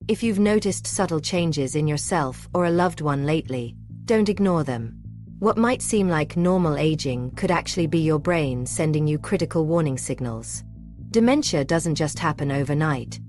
If you've noticed subtle changes in yourself or a loved one lately, don't ignore them. What might seem like normal aging could actually be your brain sending you critical warning signals. Dementia doesn't just happen overnight.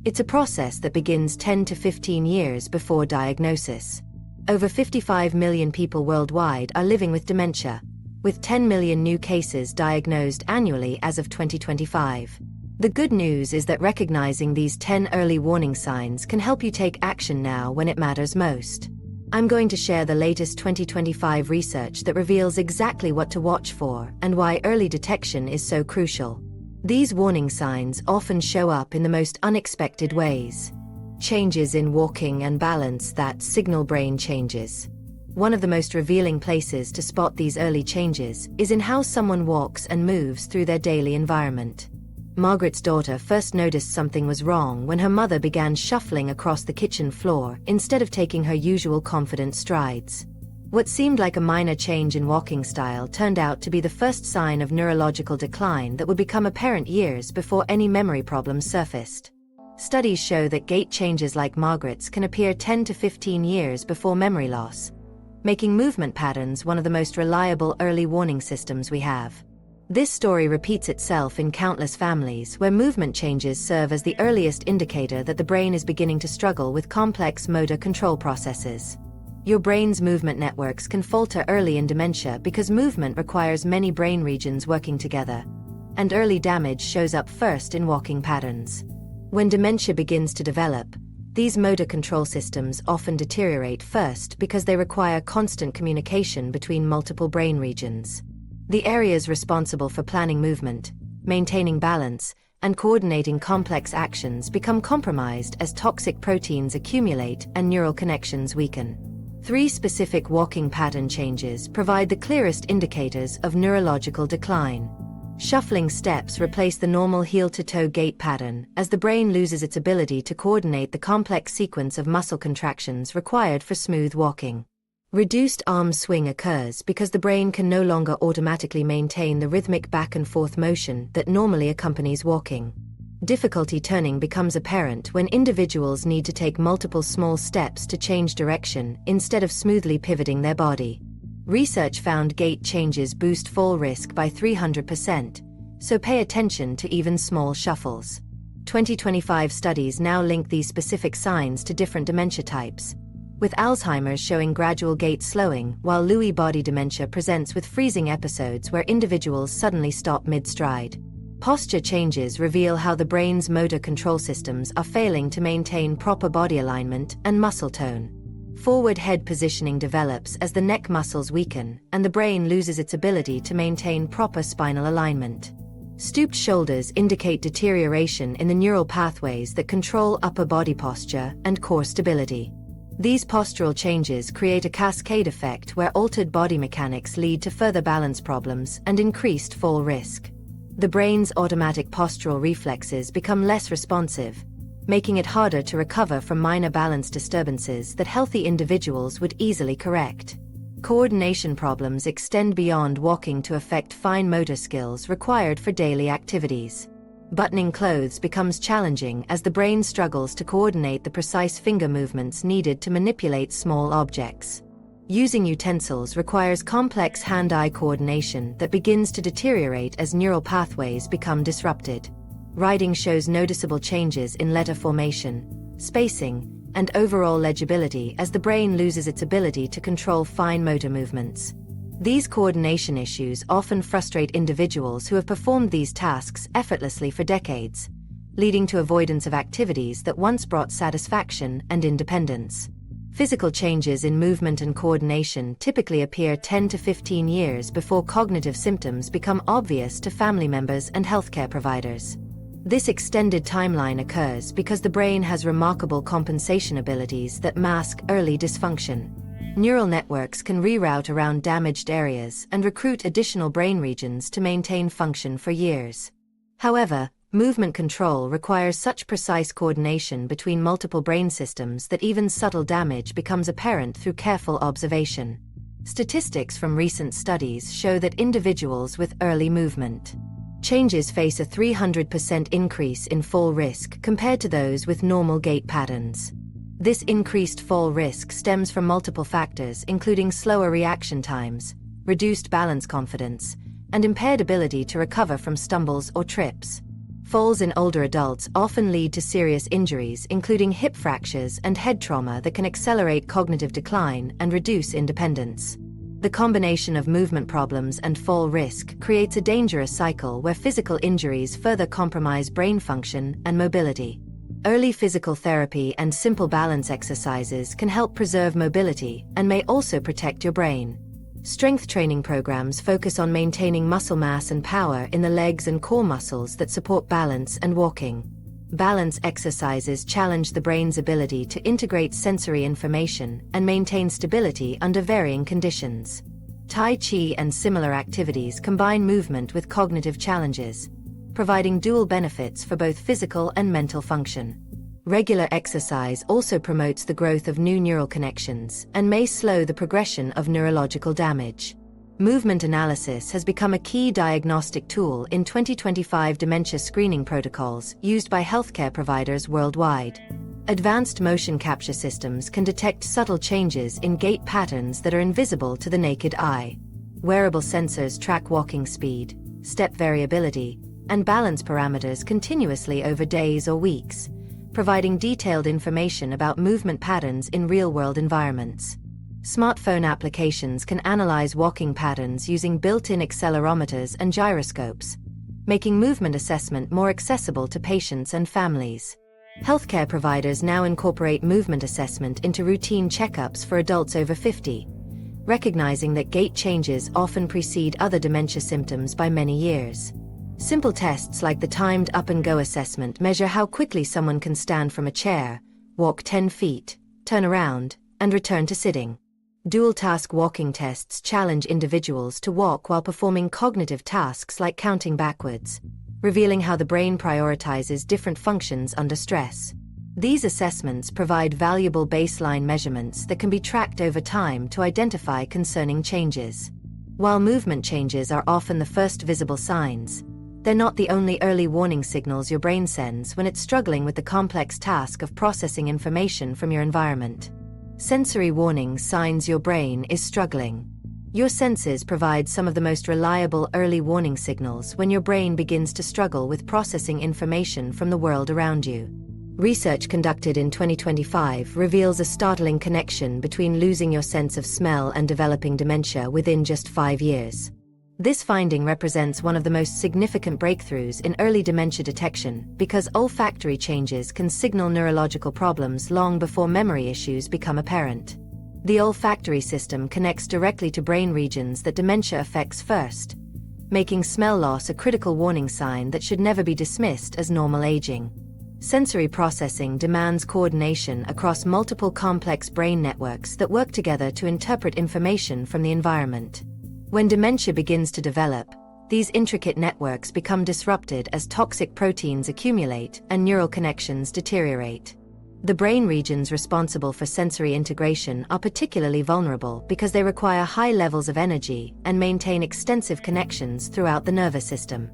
It's a process that begins 10 to 15 years before diagnosis. Over 55 million people worldwide are living with dementia, with 10 million new cases diagnosed annually as of 2025. The good news is that recognizing these 10 early warning signs can help you take action now when it matters most. I'm going to share the latest 2025 research that reveals exactly what to watch for and why early detection is so crucial. These warning signs often show up in the most unexpected ways. Changes in walking and balance that signal brain changes. One of the most revealing places to spot these early changes is in how someone walks and moves through their daily environment. Margaret's daughter first noticed something was wrong when her mother began shuffling across the kitchen floor instead of taking her usual confident strides. What seemed like a minor change in walking style turned out to be the first sign of neurological decline that would become apparent years before any memory problems surfaced. Studies show that gait changes like Margaret's can appear 10 to 15 years before memory loss, making movement patterns one of the most reliable early warning systems we have. This story repeats itself in countless families where movement changes serve as the earliest indicator that the brain is beginning to struggle with complex motor control processes. Your brain's movement networks can falter early in dementia because movement requires many brain regions working together, and early damage shows up first in walking patterns. When dementia begins to develop, these motor control systems often deteriorate first because they require constant communication between multiple brain regions. The areas responsible for planning movement, maintaining balance, and coordinating complex actions become compromised as toxic proteins accumulate and neural connections weaken. 3 specific walking pattern changes provide the clearest indicators of neurological decline. Shuffling steps replace the normal heel-to-toe gait pattern as the brain loses its ability to coordinate the complex sequence of muscle contractions required for smooth walking. Reduced arm swing occurs because the brain can no longer automatically maintain the rhythmic back-and-forth motion that normally accompanies walking. Difficulty turning becomes apparent when individuals need to take multiple small steps to change direction instead of smoothly pivoting their body. Research found gait changes boost fall risk by 300%, so pay attention to even small shuffles. 2025 studies now link these specific signs to different dementia types, with Alzheimer's showing gradual gait slowing while Lewy body dementia presents with freezing episodes where individuals suddenly stop mid-stride. Posture changes reveal how the brain's motor control systems are failing to maintain proper body alignment and muscle tone. Forward head positioning develops as the neck muscles weaken and the brain loses its ability to maintain proper spinal alignment. Stooped shoulders indicate deterioration in the neural pathways that control upper body posture and core stability. These postural changes create a cascade effect where altered body mechanics lead to further balance problems and increased fall risk. The brain's automatic postural reflexes become less responsive, making it harder to recover from minor balance disturbances that healthy individuals would easily correct. Coordination problems extend beyond walking to affect fine motor skills required for daily activities. Buttoning clothes becomes challenging as the brain struggles to coordinate the precise finger movements needed to manipulate small objects. Using utensils requires complex hand-eye coordination that begins to deteriorate as neural pathways become disrupted. Writing shows noticeable changes in letter formation, spacing, and overall legibility as the brain loses its ability to control fine motor movements. These coordination issues often frustrate individuals who have performed these tasks effortlessly for decades, leading to avoidance of activities that once brought satisfaction and independence. Physical changes in movement and coordination typically appear 10 to 15 years before cognitive symptoms become obvious to family members and healthcare providers. This extended timeline occurs because the brain has remarkable compensation abilities that mask early dysfunction. Neural networks can reroute around damaged areas and recruit additional brain regions to maintain function for years. However, movement control requires such precise coordination between multiple brain systems that even subtle damage becomes apparent through careful observation. Statistics from recent studies show that individuals with early movement Changes face a 300% increase in fall risk compared to those with normal gait patterns. This increased fall risk stems from multiple factors, including slower reaction times, reduced balance confidence, and impaired ability to recover from stumbles or trips. Falls in older adults often lead to serious injuries, including hip fractures and head trauma that can accelerate cognitive decline and reduce independence. The combination of movement problems and fall risk creates a dangerous cycle where physical injuries further compromise brain function and mobility. Early physical therapy and simple balance exercises can help preserve mobility and may also protect your brain. Strength training programs focus on maintaining muscle mass and power in the legs and core muscles that support balance and walking. Balance exercises challenge the brain's ability to integrate sensory information and maintain stability under varying conditions. Tai Chi and similar activities combine movement with cognitive challenges, providing dual benefits for both physical and mental function. Regular exercise also promotes the growth of new neural connections and may slow the progression of neurological damage. Movement analysis has become a key diagnostic tool in 2025 dementia screening protocols used by healthcare providers worldwide. Advanced motion capture systems can detect subtle changes in gait patterns that are invisible to the naked eye. Wearable sensors track walking speed, step variability, and balance parameters continuously over days or weeks, providing detailed information about movement patterns in real-world environments. Smartphone applications can analyze walking patterns using built-in accelerometers and gyroscopes, making movement assessment more accessible to patients and families. Healthcare providers now incorporate movement assessment into routine checkups for adults over 50, recognizing that gait changes often precede other dementia symptoms by many years. Simple tests like the timed up-and-go assessment measure how quickly someone can stand from a chair, walk 10 feet, turn around, and return to sitting. Dual-task walking tests challenge individuals to walk while performing cognitive tasks like counting backwards, revealing how the brain prioritizes different functions under stress. These assessments provide valuable baseline measurements that can be tracked over time to identify concerning changes. While movement changes are often the first visible signs, they're not the only early warning signals your brain sends when it's struggling with the complex task of processing information from your environment. Sensory warning signs your brain is struggling. Your senses provide some of the most reliable early warning signals when your brain begins to struggle with processing information from the world around you. Research conducted in 2025 reveals a startling connection between losing your sense of smell and developing dementia within just 5 years. This finding represents one of the most significant breakthroughs in early dementia detection because olfactory changes can signal neurological problems long before memory issues become apparent. The olfactory system connects directly to brain regions that dementia affects first, making smell loss a critical warning sign that should never be dismissed as normal aging. Sensory processing demands coordination across multiple complex brain networks that work together to interpret information from the environment. When dementia begins to develop, these intricate networks become disrupted as toxic proteins accumulate and neural connections deteriorate. The brain regions responsible for sensory integration are particularly vulnerable because they require high levels of energy and maintain extensive connections throughout the nervous system.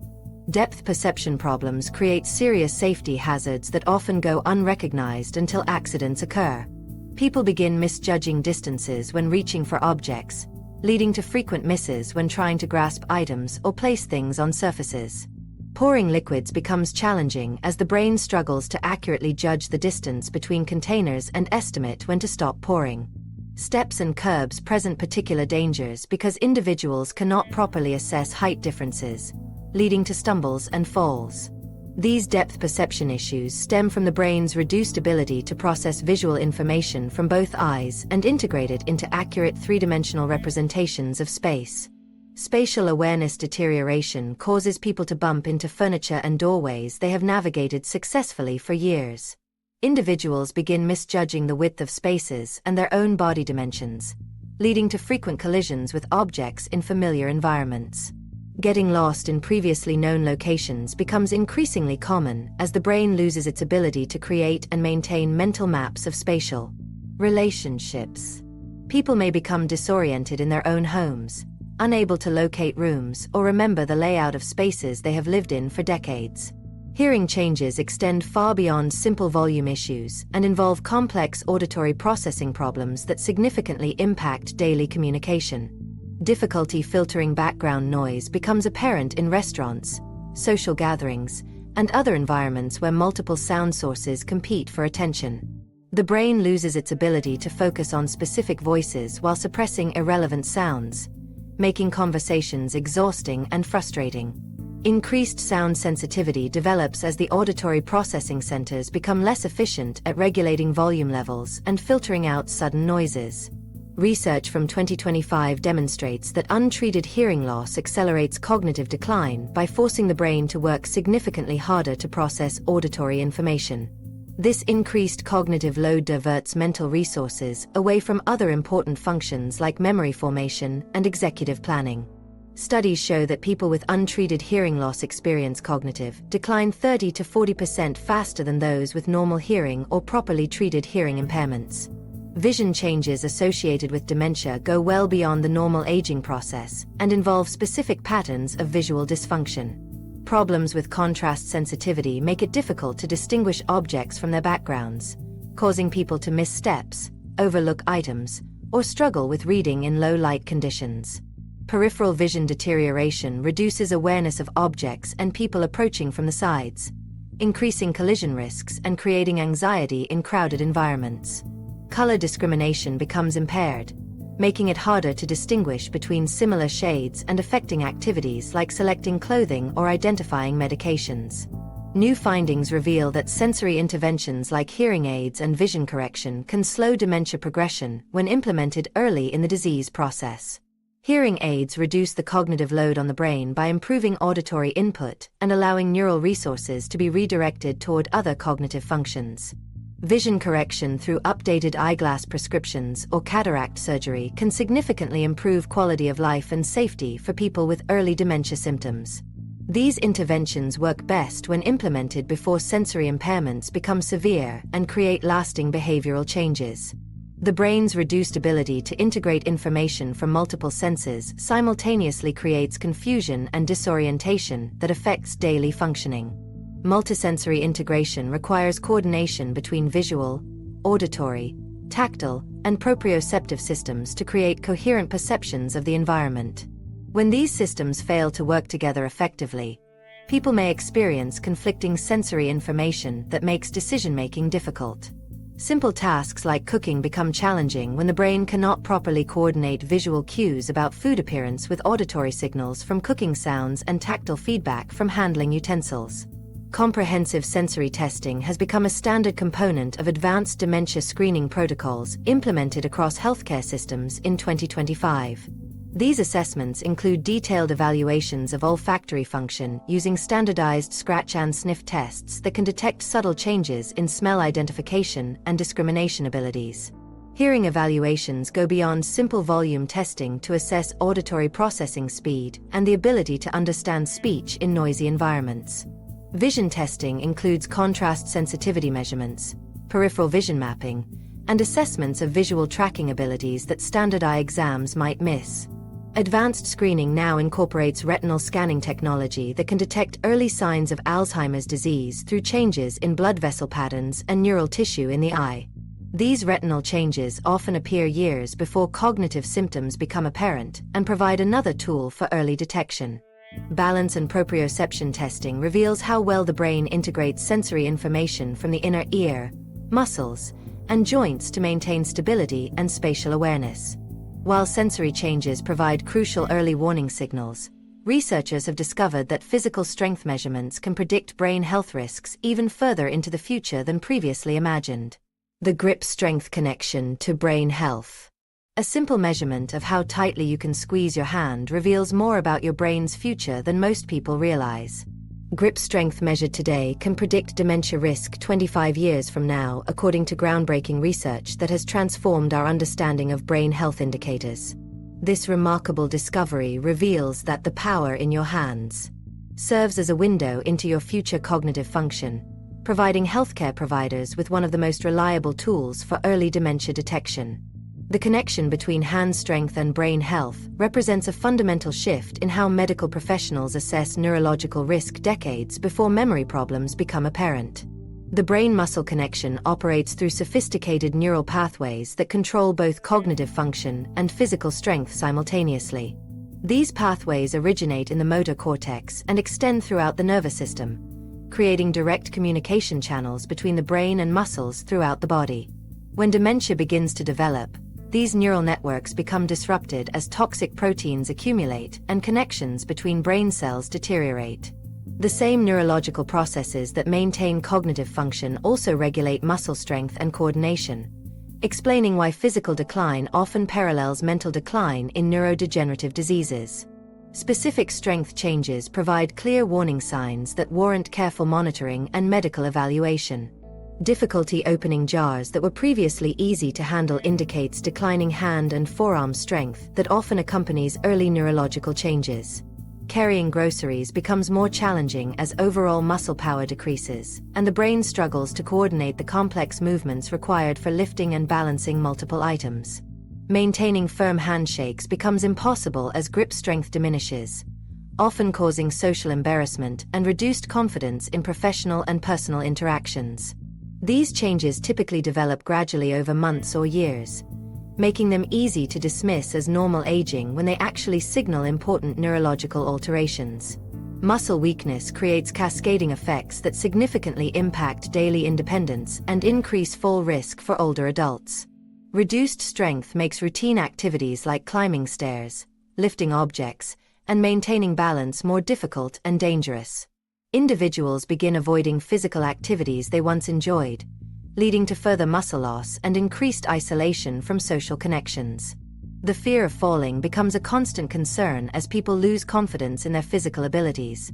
Depth perception problems create serious safety hazards that often go unrecognized until accidents occur. People begin misjudging distances when reaching for objects, leading to frequent misses when trying to grasp items or place things on surfaces. Pouring liquids becomes challenging as the brain struggles to accurately judge the distance between containers and estimate when to stop pouring. Steps and curbs present particular dangers because individuals cannot properly assess height differences, leading to stumbles and falls. These depth perception issues stem from the brain's reduced ability to process visual information from both eyes and integrate it into accurate three-dimensional representations of space. Spatial awareness deterioration causes people to bump into furniture and doorways they have navigated successfully for years. Individuals begin misjudging the width of spaces and their own body dimensions, leading to frequent collisions with objects in familiar environments. Getting lost in previously known locations becomes increasingly common as the brain loses its ability to create and maintain mental maps of spatial relationships. People may become disoriented in their own homes, unable to locate rooms or remember the layout of spaces they have lived in for decades. Hearing changes extend far beyond simple volume issues and involve complex auditory processing problems that significantly impact daily communication. Difficulty filtering background noise becomes apparent in restaurants, social gatherings, and other environments where multiple sound sources compete for attention. The brain loses its ability to focus on specific voices while suppressing irrelevant sounds, making conversations exhausting and frustrating. Increased sound sensitivity develops as the auditory processing centers become less efficient at regulating volume levels and filtering out sudden noises. Research from 2025 demonstrates that untreated hearing loss accelerates cognitive decline by forcing the brain to work significantly harder to process auditory information. This increased cognitive load diverts mental resources away from other important functions like memory formation and executive planning. Studies show that people with untreated hearing loss experience cognitive decline 30 to 40% faster than those with normal hearing or properly treated hearing impairments. Vision changes associated with dementia go well beyond the normal aging process and involve specific patterns of visual dysfunction. Problems with contrast sensitivity make it difficult to distinguish objects from their backgrounds, causing people to miss steps, overlook items, or struggle with reading in low light conditions. Peripheral vision deterioration reduces awareness of objects and people approaching from the sides, increasing collision risks and creating anxiety in crowded environments. Color discrimination becomes impaired, making it harder to distinguish between similar shades and affecting activities like selecting clothing or identifying medications. New findings reveal that sensory interventions like hearing aids and vision correction can slow dementia progression when implemented early in the disease process. Hearing aids reduce the cognitive load on the brain by improving auditory input and allowing neural resources to be redirected toward other cognitive functions. Vision correction through updated eyeglass prescriptions or cataract surgery can significantly improve quality of life and safety for people with early dementia symptoms. These interventions work best when implemented before sensory impairments become severe and create lasting behavioral changes. The brain's reduced ability to integrate information from multiple senses simultaneously creates confusion and disorientation that affects daily functioning. Multisensory integration requires coordination between visual, auditory, tactile, and proprioceptive systems to create coherent perceptions of the environment. When these systems fail to work together effectively, people may experience conflicting sensory information that makes decision-making difficult. Simple tasks like cooking become challenging when the brain cannot properly coordinate visual cues about food appearance with auditory signals from cooking sounds and tactile feedback from handling utensils. Comprehensive sensory testing has become a standard component of advanced dementia screening protocols implemented across healthcare systems in 2025. These assessments include detailed evaluations of olfactory function using standardized scratch and sniff tests that can detect subtle changes in smell identification and discrimination abilities. Hearing evaluations go beyond simple volume testing to assess auditory processing speed and the ability to understand speech in noisy environments. Vision testing includes contrast sensitivity measurements, peripheral vision mapping, and assessments of visual tracking abilities that standard eye exams might miss. Advanced screening now incorporates retinal scanning technology that can detect early signs of Alzheimer's disease through changes in blood vessel patterns and neural tissue in the eye. These retinal changes often appear years before cognitive symptoms become apparent and provide another tool for early detection. Balance and proprioception testing reveals how well the brain integrates sensory information from the inner ear, muscles, and joints to maintain stability and spatial awareness. While sensory changes provide crucial early warning signals, researchers have discovered that physical strength measurements can predict brain health risks even further into the future than previously imagined. The grip strength connection to brain health. A simple measurement of how tightly you can squeeze your hand reveals more about your brain's future than most people realize. Grip strength measured today can predict dementia risk 25 years from now, according to groundbreaking research that has transformed our understanding of brain health indicators. This remarkable discovery reveals that the power in your hands serves as a window into your future cognitive function, providing healthcare providers with one of the most reliable tools for early dementia detection. The connection between hand strength and brain health represents a fundamental shift in how medical professionals assess neurological risk decades before memory problems become apparent. The brain-muscle connection operates through sophisticated neural pathways that control both cognitive function and physical strength simultaneously. These pathways originate in the motor cortex and extend throughout the nervous system, creating direct communication channels between the brain and muscles throughout the body. When dementia begins to develop, these neural networks become disrupted as toxic proteins accumulate and connections between brain cells deteriorate. The same neurological processes that maintain cognitive function also regulate muscle strength and coordination, explaining why physical decline often parallels mental decline in neurodegenerative diseases. Specific strength changes provide clear warning signs that warrant careful monitoring and medical evaluation. Difficulty opening jars that were previously easy to handle indicates declining hand and forearm strength that often accompanies early neurological changes. Carrying groceries becomes more challenging as overall muscle power decreases, and the brain struggles to coordinate the complex movements required for lifting and balancing multiple items. Maintaining firm handshakes becomes impossible as grip strength diminishes, often causing social embarrassment and reduced confidence in professional and personal interactions. These changes typically develop gradually over months or years, making them easy to dismiss as normal aging when they actually signal important neurological alterations. Muscle weakness creates cascading effects that significantly impact daily independence and increase fall risk for older adults. Reduced strength makes routine activities like climbing stairs, lifting objects, and maintaining balance more difficult and dangerous. Individuals begin avoiding physical activities they once enjoyed, leading to further muscle loss and increased isolation from social connections. The fear of falling becomes a constant concern as people lose confidence in their physical abilities,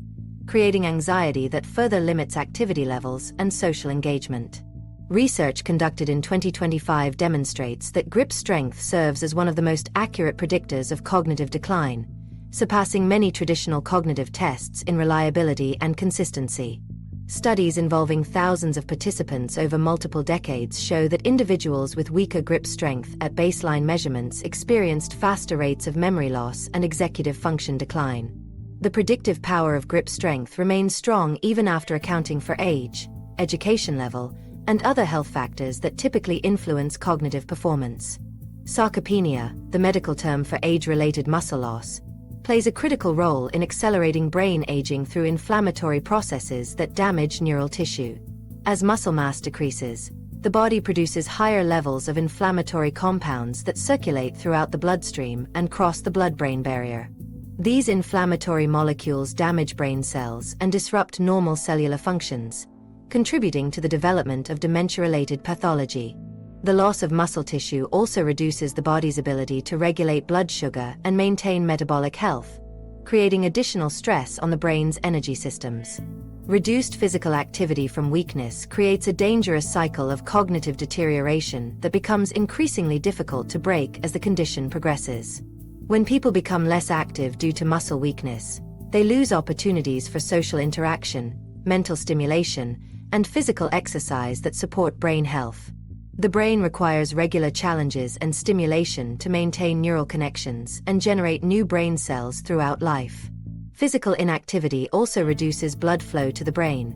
creating anxiety that further limits activity levels and social engagement. Research conducted in 2025 demonstrates that grip strength serves as one of the most accurate predictors of cognitive decline, surpassing many traditional cognitive tests in reliability and consistency. Studies involving thousands of participants over multiple decades show that individuals with weaker grip strength at baseline measurements experienced faster rates of memory loss and executive function decline. The predictive power of grip strength remains strong even after accounting for age, education level, and other health factors that typically influence cognitive performance. Sarcopenia, the medical term for age-related muscle loss, plays a critical role in accelerating brain aging through inflammatory processes that damage neural tissue. As muscle mass decreases, the body produces higher levels of inflammatory compounds that circulate throughout the bloodstream and cross the blood-brain barrier. These inflammatory molecules damage brain cells and disrupt normal cellular functions, contributing to the development of dementia-related pathology. The loss of muscle tissue also reduces the body's ability to regulate blood sugar and maintain metabolic health, creating additional stress on the brain's energy systems. Reduced physical activity from weakness creates a dangerous cycle of cognitive deterioration that becomes increasingly difficult to break as the condition progresses. When people become less active due to muscle weakness, they lose opportunities for social interaction, mental stimulation, and physical exercise that support brain health. The brain requires regular challenges and stimulation to maintain neural connections and generate new brain cells throughout life. Physical inactivity also reduces blood flow to the brain,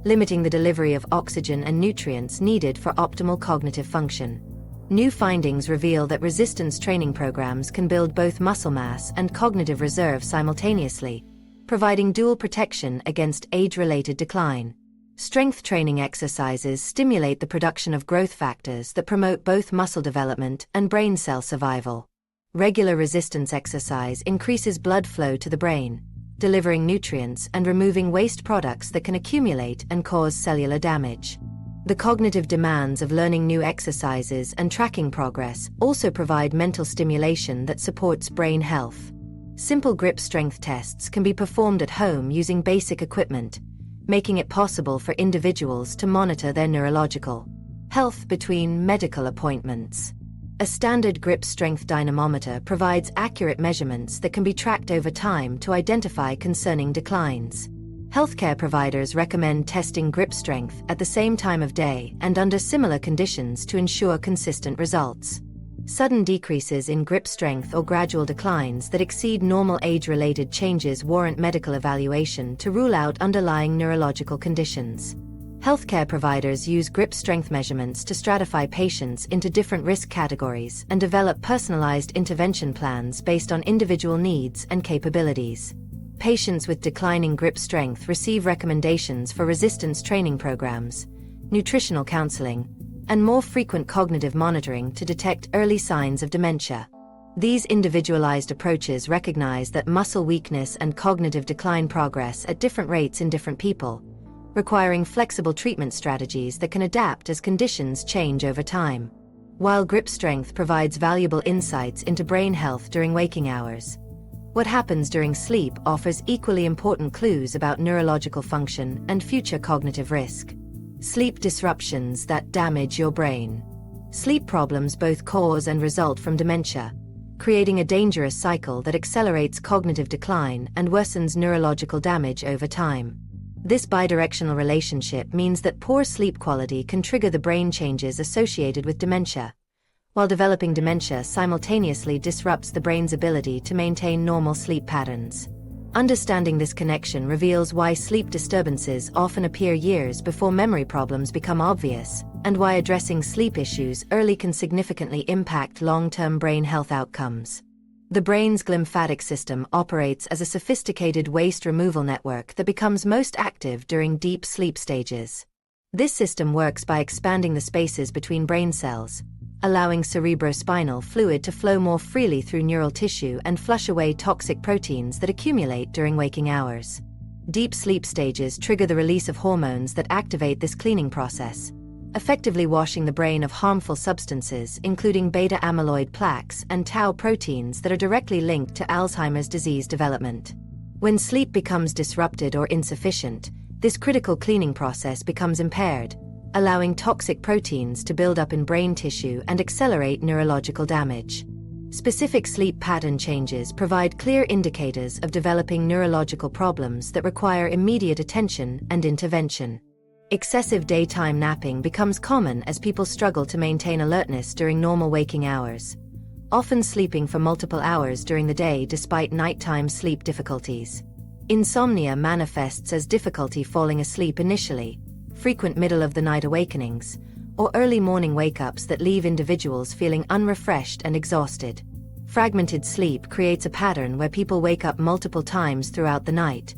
limiting the delivery of oxygen and nutrients needed for optimal cognitive function. New findings reveal that resistance training programs can build both muscle mass and cognitive reserve simultaneously, providing dual protection against age-related decline. Strength training exercises stimulate the production of growth factors that promote both muscle development and brain cell survival. Regular resistance exercise increases blood flow to the brain, delivering nutrients and removing waste products that can accumulate and cause cellular damage. The cognitive demands of learning new exercises and tracking progress also provide mental stimulation that supports brain health. Simple grip strength tests can be performed at home using basic equipment, making it possible for individuals to monitor their neurological health between medical appointments. A standard grip strength dynamometer provides accurate measurements that can be tracked over time to identify concerning declines. Healthcare providers recommend testing grip strength at the same time of day and under similar conditions to ensure consistent results. Sudden decreases in grip strength or gradual declines that exceed normal age-related changes warrant medical evaluation to rule out underlying neurological conditions. Healthcare providers use grip strength measurements to stratify patients into different risk categories and develop personalized intervention plans based on individual needs and capabilities. Patients with declining grip strength receive recommendations for resistance training programs, nutritional counseling, and more frequent cognitive monitoring to detect early signs of dementia. These individualized approaches recognize that muscle weakness and cognitive decline progress at different rates in different people, requiring flexible treatment strategies that can adapt as conditions change over time. While grip strength provides valuable insights into brain health during waking hours, what happens during sleep offers equally important clues about neurological function and future cognitive risk. Sleep disruptions that damage your brain. Sleep problems both cause and result from dementia, creating a dangerous cycle that accelerates cognitive decline and worsens neurological damage over time. This bidirectional relationship means that poor sleep quality can trigger the brain changes associated with dementia, while developing dementia simultaneously disrupts the brain's ability to maintain normal sleep patterns. Understanding this connection reveals why sleep disturbances often appear years before memory problems become obvious, and why addressing sleep issues early can significantly impact long-term brain health outcomes. The brain's glymphatic system operates as a sophisticated waste removal network that becomes most active during deep sleep stages. This system works by expanding the spaces between brain cells, allowing cerebrospinal fluid to flow more freely through neural tissue and flush away toxic proteins that accumulate during waking hours. Deep sleep stages trigger the release of hormones that activate this cleaning process, effectively washing the brain of harmful substances including beta-amyloid plaques and tau proteins that are directly linked to Alzheimer's disease development. When sleep becomes disrupted or insufficient, this critical cleaning process becomes impaired, allowing toxic proteins to build up in brain tissue and accelerate neurological damage. Specific sleep pattern changes provide clear indicators of developing neurological problems that require immediate attention and intervention. Excessive daytime napping becomes common as people struggle to maintain alertness during normal waking hours, often sleeping for multiple hours during the day despite nighttime sleep difficulties. Insomnia manifests as difficulty falling asleep initially, frequent middle-of-the-night awakenings, or early morning wake-ups that leave individuals feeling unrefreshed and exhausted. Fragmented sleep creates a pattern where people wake up multiple times throughout the night,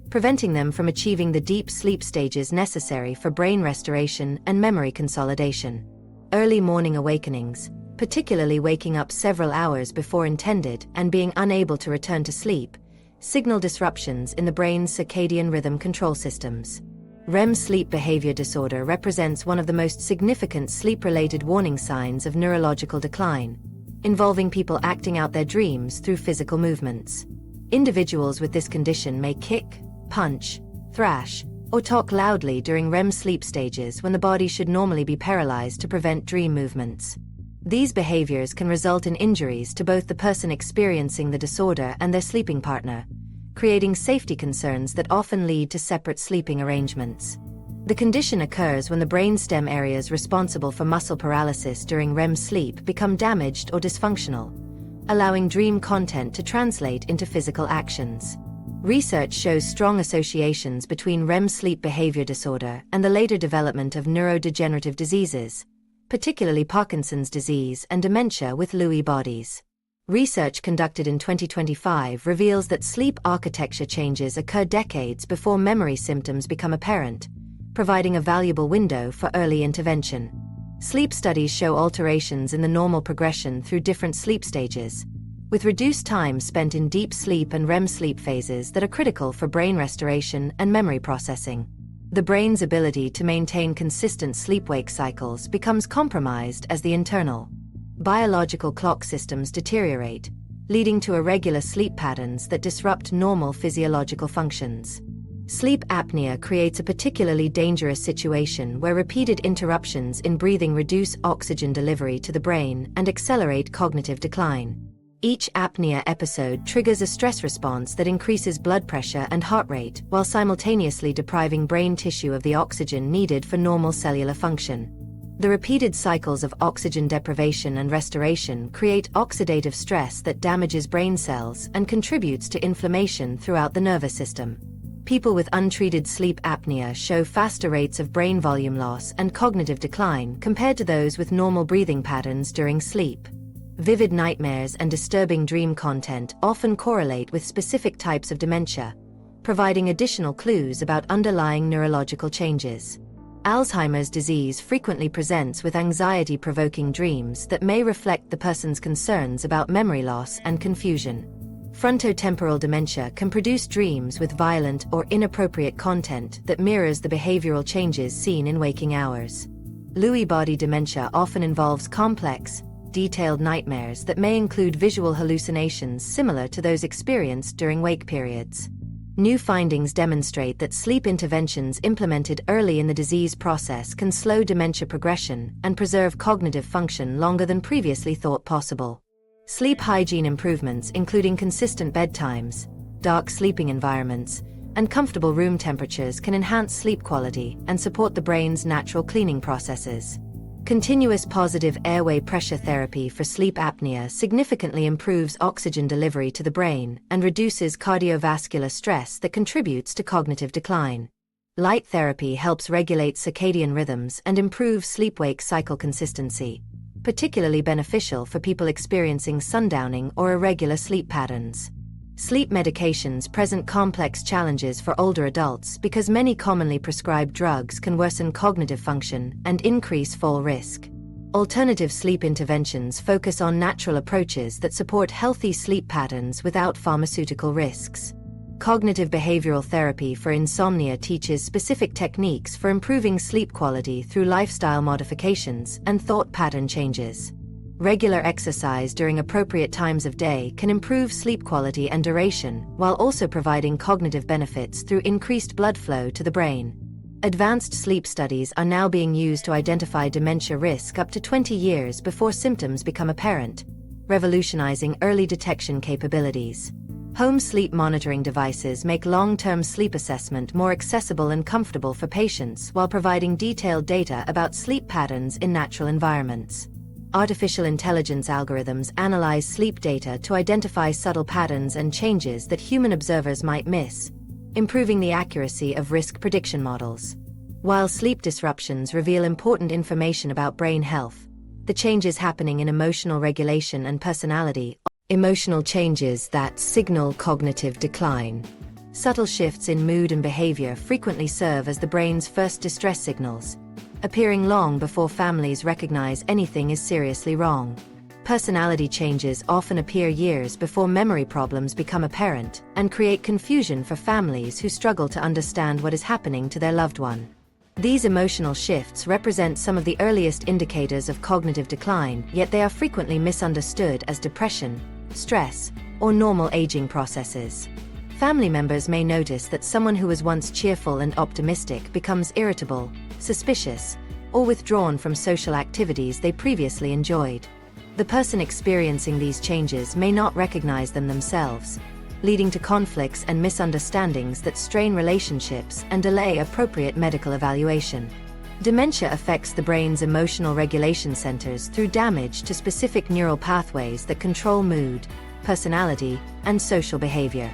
preventing them from achieving the deep sleep stages necessary for brain restoration and memory consolidation. Early morning awakenings, particularly waking up several hours before intended and being unable to return to sleep, signal disruptions in the brain's circadian rhythm control systems. REM sleep behavior disorder represents one of the most significant sleep-related warning signs of neurological decline, involving people acting out their dreams through physical movements. Individuals with this condition may kick, punch, thrash, or talk loudly during REM sleep stages when the body should normally be paralyzed to prevent dream movements. These behaviors can result in injuries to both the person experiencing the disorder and their sleeping partner, creating safety concerns that often lead to separate sleeping arrangements. The condition occurs when the brainstem areas responsible for muscle paralysis during REM sleep become damaged or dysfunctional, allowing dream content to translate into physical actions. Research shows strong associations between REM sleep behavior disorder and the later development of neurodegenerative diseases, particularly Parkinson's disease and dementia with Lewy bodies. Research conducted in 2025 reveals that sleep architecture changes occur decades before memory symptoms become apparent, providing a valuable window for early intervention. Sleep studies show alterations in the normal progression through different sleep stages, with reduced time spent in deep sleep and REM sleep phases that are critical for brain restoration and memory processing. The brain's ability to maintain consistent sleep-wake cycles becomes compromised as the internal biological clock systems deteriorate, leading to irregular sleep patterns that disrupt normal physiological functions. Sleep apnea creates a particularly dangerous situation where repeated interruptions in breathing reduce oxygen delivery to the brain and accelerate cognitive decline. Each apnea episode triggers a stress response that increases blood pressure and heart rate while simultaneously depriving brain tissue of the oxygen needed for normal cellular function. The repeated cycles of oxygen deprivation and restoration create oxidative stress that damages brain cells and contributes to inflammation throughout the nervous system. People with untreated sleep apnea show faster rates of brain volume loss and cognitive decline compared to those with normal breathing patterns during sleep. Vivid nightmares and disturbing dream content often correlate with specific types of dementia, providing additional clues about underlying neurological changes. Alzheimer's disease frequently presents with anxiety-provoking dreams that may reflect the person's concerns about memory loss and confusion. Frontotemporal dementia can produce dreams with violent or inappropriate content that mirrors the behavioral changes seen in waking hours. Lewy body dementia often involves complex, detailed nightmares that may include visual hallucinations similar to those experienced during wake periods. New findings demonstrate that sleep interventions implemented early in the disease process can slow dementia progression and preserve cognitive function longer than previously thought possible. Sleep hygiene improvements, including consistent bedtimes, dark sleeping environments, and comfortable room temperatures, can enhance sleep quality and support the brain's natural cleaning processes. Continuous positive airway pressure therapy for sleep apnea significantly improves oxygen delivery to the brain and reduces cardiovascular stress that contributes to cognitive decline. Light therapy helps regulate circadian rhythms and improve sleep-wake cycle consistency, particularly beneficial for people experiencing sundowning or irregular sleep patterns. Sleep medications present complex challenges for older adults because many commonly prescribed drugs can worsen cognitive function and increase fall risk. Alternative sleep interventions focus on natural approaches that support healthy sleep patterns without pharmaceutical risks. Cognitive behavioral therapy for insomnia teaches specific techniques for improving sleep quality through lifestyle modifications and thought pattern changes. Regular exercise during appropriate times of day can improve sleep quality and duration, while also providing cognitive benefits through increased blood flow to the brain. Advanced sleep studies are now being used to identify dementia risk up to 20 years before symptoms become apparent, revolutionizing early detection capabilities. Home sleep monitoring devices make long-term sleep assessment more accessible and comfortable for patients while providing detailed data about sleep patterns in natural environments. Artificial intelligence algorithms analyze sleep data to identify subtle patterns and changes that human observers might miss, improving the accuracy of risk prediction models. While sleep disruptions reveal important information about brain health, the changes happening in emotional regulation and personality, emotional changes that signal cognitive decline. Subtle shifts in mood and behavior frequently serve as the brain's first distress signals, appearing long before families recognize anything is seriously wrong. Personality changes often appear years before memory problems become apparent and create confusion for families who struggle to understand what is happening to their loved one. These emotional shifts represent some of the earliest indicators of cognitive decline, yet they are frequently misunderstood as depression, stress, or normal aging processes. Family members may notice that someone who was once cheerful and optimistic becomes irritable, suspicious, or withdrawn from social activities they previously enjoyed. The person experiencing these changes may not recognize them themselves, leading to conflicts and misunderstandings that strain relationships and delay appropriate medical evaluation. Dementia affects the brain's emotional regulation centers through damage to specific neural pathways that control mood, personality, and social behavior.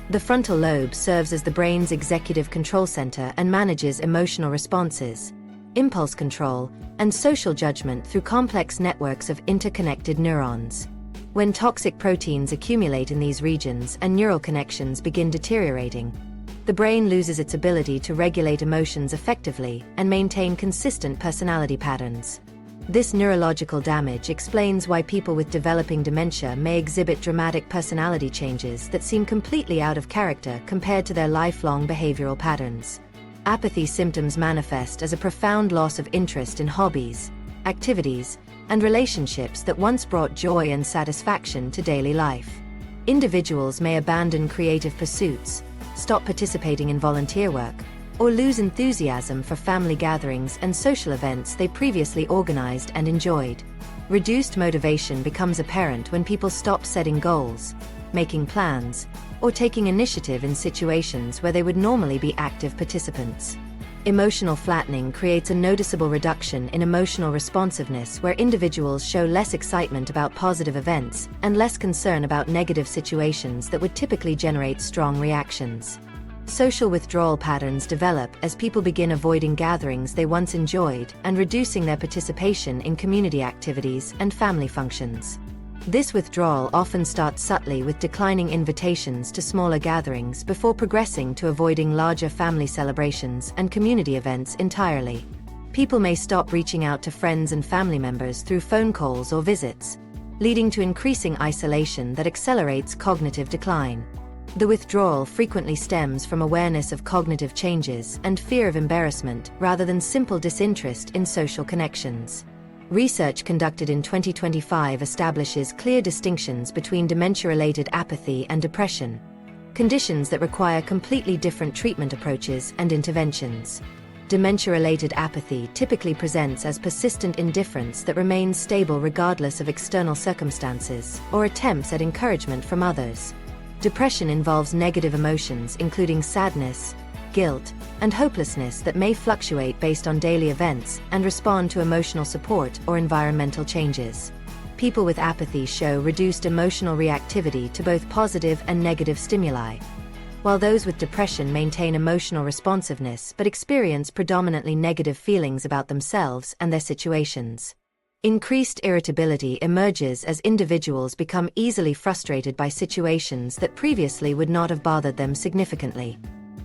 The frontal lobe serves as the brain's executive control center and manages emotional responses, impulse control, and social judgment through complex networks of interconnected neurons. When toxic proteins accumulate in these regions and neural connections begin deteriorating, the brain loses its ability to regulate emotions effectively and maintain consistent personality patterns. This neurological damage explains why people with developing dementia may exhibit dramatic personality changes that seem completely out of character compared to their lifelong behavioral patterns. Apathy symptoms manifest as a profound loss of interest in hobbies, activities, and relationships that once brought joy and satisfaction to daily life. Individuals may abandon creative pursuits, stop participating in volunteer work, or lose enthusiasm for family gatherings and social events they previously organized and enjoyed. Reduced motivation becomes apparent when people stop setting goals, making plans, or taking initiative in situations where they would normally be active participants. Emotional flattening creates a noticeable reduction in emotional responsiveness where individuals show less excitement about positive events and less concern about negative situations that would typically generate strong reactions. Social withdrawal patterns develop as people begin avoiding gatherings they once enjoyed and reducing their participation in community activities and family functions. This withdrawal often starts subtly with declining invitations to smaller gatherings before progressing to avoiding larger family celebrations and community events entirely. People may stop reaching out to friends and family members through phone calls or visits, leading to increasing isolation that accelerates cognitive decline. The withdrawal frequently stems from awareness of cognitive changes and fear of embarrassment rather than simple disinterest in social connections. Research conducted in 2025 establishes clear distinctions between dementia-related apathy and depression, conditions that require completely different treatment approaches and interventions. Dementia-related apathy typically presents as persistent indifference that remains stable regardless of external circumstances or attempts at encouragement from others. Depression involves negative emotions including sadness, guilt, and hopelessness that may fluctuate based on daily events and respond to emotional support or environmental changes. People with apathy show reduced emotional reactivity to both positive and negative stimuli, while those with depression maintain emotional responsiveness but experience predominantly negative feelings about themselves and their situations. Increased irritability emerges as individuals become easily frustrated by situations that previously would not have bothered them significantly.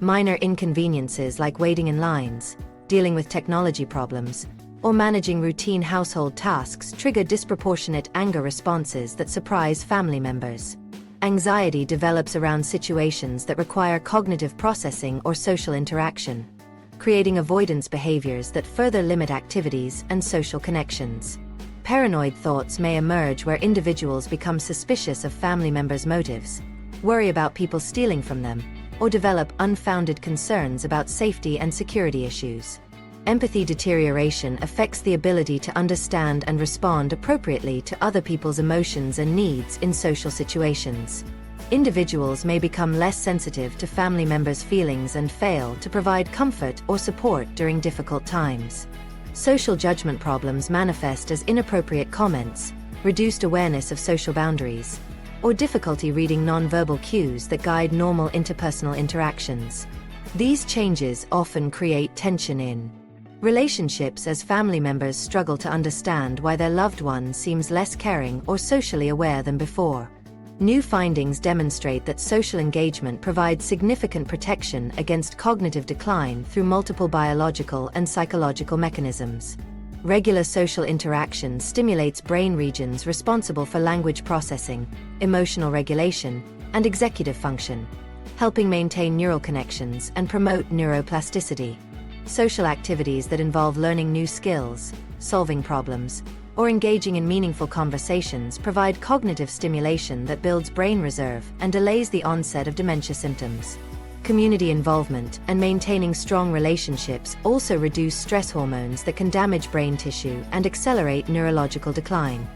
Minor inconveniences like waiting in lines, dealing with technology problems, or managing routine household tasks trigger disproportionate anger responses that surprise family members. Anxiety develops around situations that require cognitive processing or social interaction, creating avoidance behaviors that further limit activities and social connections. Paranoid thoughts may emerge where individuals become suspicious of family members' motives, worry about people stealing from them, or develop unfounded concerns about safety and security issues. Empathy deterioration affects the ability to understand and respond appropriately to other people's emotions and needs in social situations. Individuals may become less sensitive to family members' feelings and fail to provide comfort or support during difficult times. Social judgment problems manifest as inappropriate comments, reduced awareness of social boundaries, or difficulty reading nonverbal cues that guide normal interpersonal interactions. These changes often create tension in relationships as family members struggle to understand why their loved one seems less caring or socially aware than before. New findings demonstrate that social engagement provides significant protection against cognitive decline through multiple biological and psychological mechanisms. Regular social interaction stimulates brain regions responsible for language processing, emotional regulation, and executive function, helping maintain neural connections and promote neuroplasticity. Social activities that involve learning new skills, solving problems, or engaging in meaningful conversations provide cognitive stimulation that builds brain reserve and delays the onset of dementia symptoms. Community involvement and maintaining strong relationships also reduce stress hormones that can damage brain tissue and accelerate neurological decline.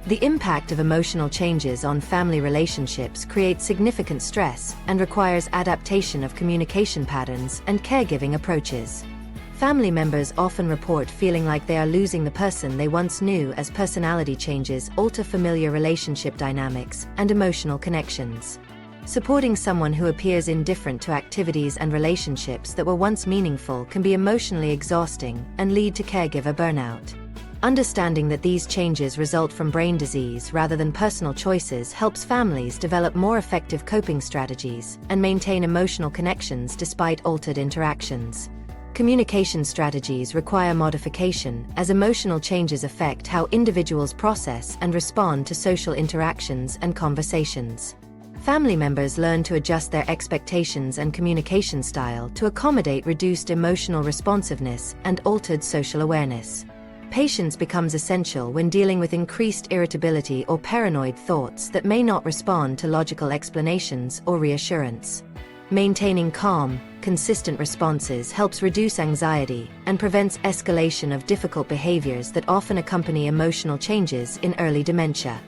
The impact of emotional changes on family relationships creates significant stress and requires adaptation of communication patterns and caregiving approaches. Family members often report feeling like they are losing the person they once knew as personality changes alter familiar relationship dynamics and emotional connections. Supporting someone who appears indifferent to activities and relationships that were once meaningful can be emotionally exhausting and lead to caregiver burnout. Understanding that these changes result from brain disease rather than personal choices helps families develop more effective coping strategies and maintain emotional connections despite altered interactions. Communication strategies require modification as emotional changes affect how individuals process and respond to social interactions and conversations. Family members learn to adjust their expectations and communication style to accommodate reduced emotional responsiveness and altered social awareness. Patience becomes essential when dealing with increased irritability or paranoid thoughts that may not respond to logical explanations or reassurance. Maintaining calm, consistent responses helps reduce anxiety and prevents escalation of difficult behaviors that often accompany emotional changes in early dementia.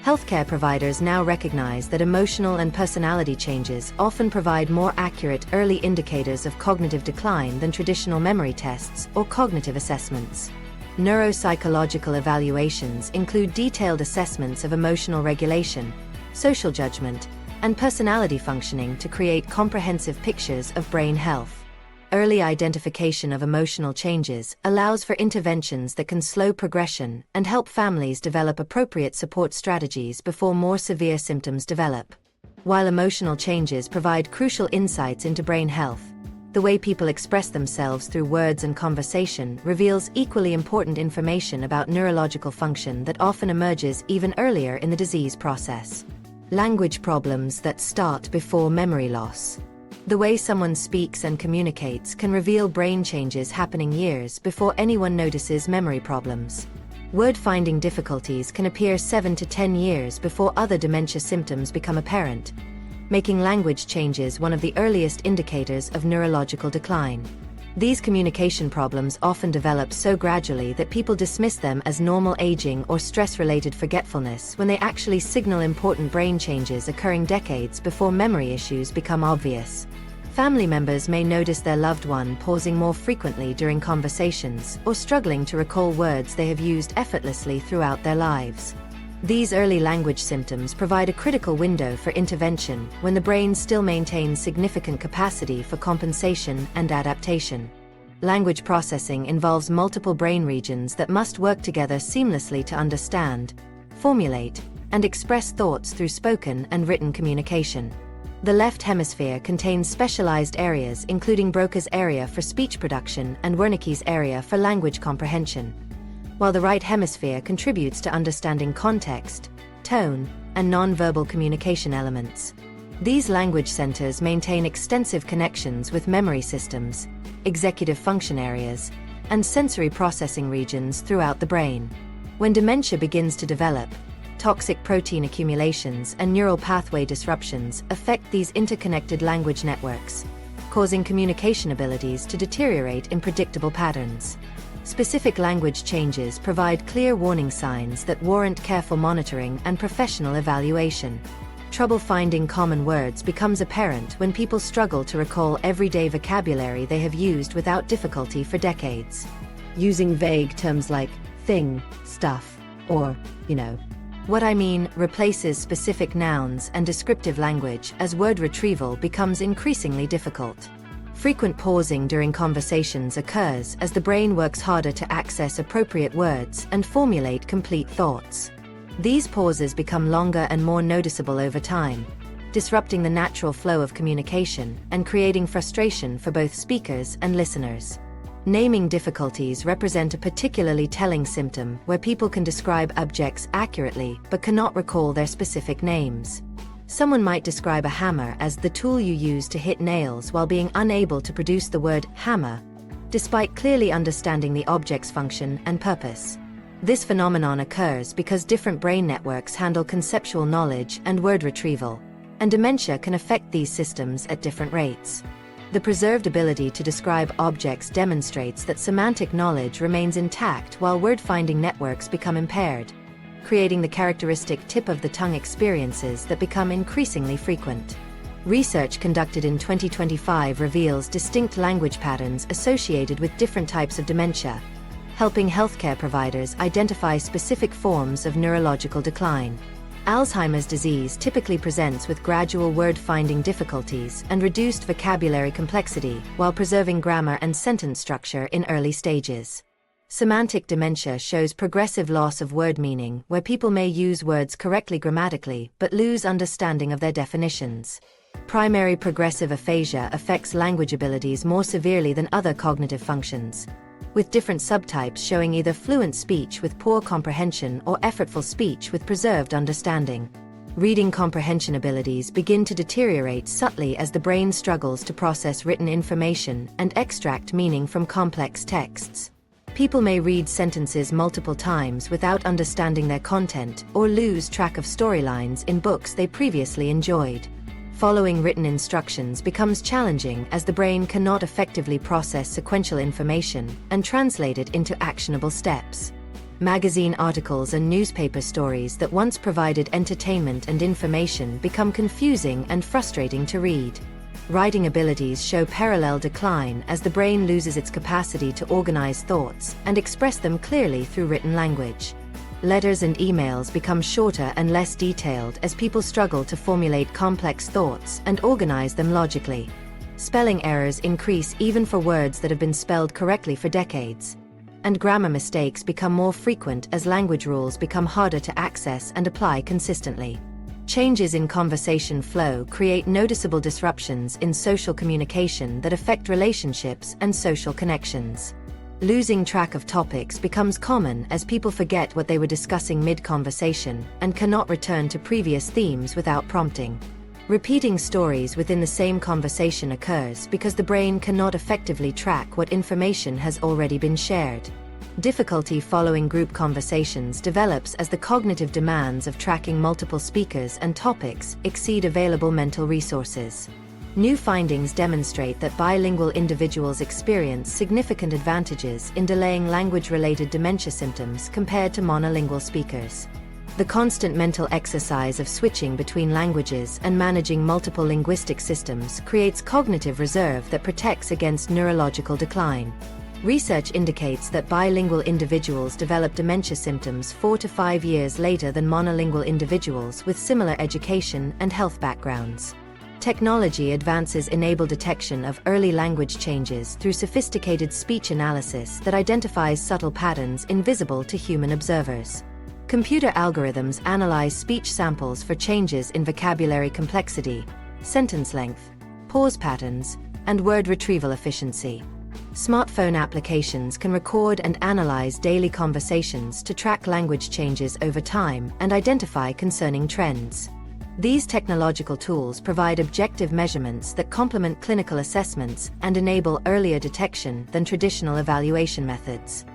Healthcare providers now recognize that emotional and personality changes often provide more accurate early indicators of cognitive decline than traditional memory tests or cognitive assessments. Neuropsychological evaluations include detailed assessments of emotional regulation, social judgment, and personality functioning to create comprehensive pictures of brain health. Early identification of emotional changes allows for interventions that can slow progression and help families develop appropriate support strategies before more severe symptoms develop. While emotional changes provide crucial insights into brain health, the way people express themselves through words and conversation reveals equally important information about neurological function that often emerges even earlier in the disease process. Language problems that start before memory loss. The way someone speaks and communicates can reveal brain changes happening years before anyone notices memory problems. Word-finding difficulties can appear 7 to 10 years before other dementia symptoms become apparent, making language changes one of the earliest indicators of neurological decline. These communication problems often develop so gradually that people dismiss them as normal aging or stress-related forgetfulness when they actually signal important brain changes occurring decades before memory issues become obvious. Family members may notice their loved one pausing more frequently during conversations or struggling to recall words they have used effortlessly throughout their lives. These early language symptoms provide a critical window for intervention when the brain still maintains significant capacity for compensation and adaptation. Language processing involves multiple brain regions that must work together seamlessly to understand, formulate, and express thoughts through spoken and written communication. The left hemisphere contains specialized areas including Broca's area for speech production and Wernicke's area for language comprehension, while the right hemisphere contributes to understanding context, tone, and non-verbal communication elements. These language centers maintain extensive connections with memory systems, executive function areas, and sensory processing regions throughout the brain. When dementia begins to develop, toxic protein accumulations and neural pathway disruptions affect these interconnected language networks, causing communication abilities to deteriorate in predictable patterns. Specific language changes provide clear warning signs that warrant careful monitoring and professional evaluation. Trouble finding common words becomes apparent when people struggle to recall everyday vocabulary they have used without difficulty for decades. Using vague terms like thing, stuff, or, what I mean replaces specific nouns and descriptive language as word retrieval becomes increasingly difficult. Frequent pausing during conversations occurs as the brain works harder to access appropriate words and formulate complete thoughts. These pauses become longer and more noticeable over time, disrupting the natural flow of communication and creating frustration for both speakers and listeners. Naming difficulties represent a particularly telling symptom where people can describe objects accurately but cannot recall their specific names. Someone might describe a hammer as the tool you use to hit nails while being unable to produce the word hammer, despite clearly understanding the object's function and purpose. This phenomenon occurs because different brain networks handle conceptual knowledge and word retrieval, and dementia can affect these systems at different rates. The preserved ability to describe objects demonstrates that semantic knowledge remains intact while word-finding networks become impaired, creating the characteristic tip-of-the-tongue experiences that become increasingly frequent. Research conducted in 2025 reveals distinct language patterns associated with different types of dementia, helping healthcare providers identify specific forms of neurological decline. Alzheimer's disease typically presents with gradual word-finding difficulties and reduced vocabulary complexity while preserving grammar and sentence structure in early stages. Semantic dementia shows progressive loss of word meaning where people may use words correctly grammatically but lose understanding of their definitions. Primary progressive aphasia affects language abilities more severely than other cognitive functions, with different subtypes showing either fluent speech with poor comprehension or effortful speech with preserved understanding. Reading comprehension abilities begin to deteriorate subtly as the brain struggles to process written information and extract meaning from complex texts. People may read sentences multiple times without understanding their content or lose track of storylines in books they previously enjoyed. Following written instructions becomes challenging as the brain cannot effectively process sequential information and translate it into actionable steps. Magazine articles and newspaper stories that once provided entertainment and information become confusing and frustrating to read. Writing abilities show parallel decline as the brain loses its capacity to organize thoughts and express them clearly through written language. Letters and emails become shorter and less detailed as people struggle to formulate complex thoughts and organize them logically. Spelling errors increase even for words that have been spelled correctly for decades. And grammar mistakes become more frequent as language rules become harder to access and apply consistently. Changes in conversation flow create noticeable disruptions in social communication that affect relationships and social connections. Losing track of topics becomes common as people forget what they were discussing mid-conversation and cannot return to previous themes without prompting. Repeating stories within the same conversation occurs because the brain cannot effectively track what information has already been shared. Difficulty following group conversations develops as the cognitive demands of tracking multiple speakers and topics exceed available mental resources. New findings demonstrate that bilingual individuals experience significant advantages in delaying language-related dementia symptoms compared to monolingual speakers. The constant mental exercise of switching between languages and managing multiple linguistic systems creates cognitive reserve that protects against neurological decline. Research indicates that bilingual individuals develop dementia symptoms 4 to 5 years later than monolingual individuals with similar education and health backgrounds. Technology advances enable detection of early language changes through sophisticated speech analysis that identifies subtle patterns invisible to human observers. Computer algorithms analyze speech samples for changes in vocabulary complexity, sentence length, pause patterns, and word retrieval efficiency. Smartphone applications can record and analyze daily conversations to track language changes over time and identify concerning trends. These technological tools provide objective measurements that complement clinical assessments and enable earlier detection than traditional evaluation methods.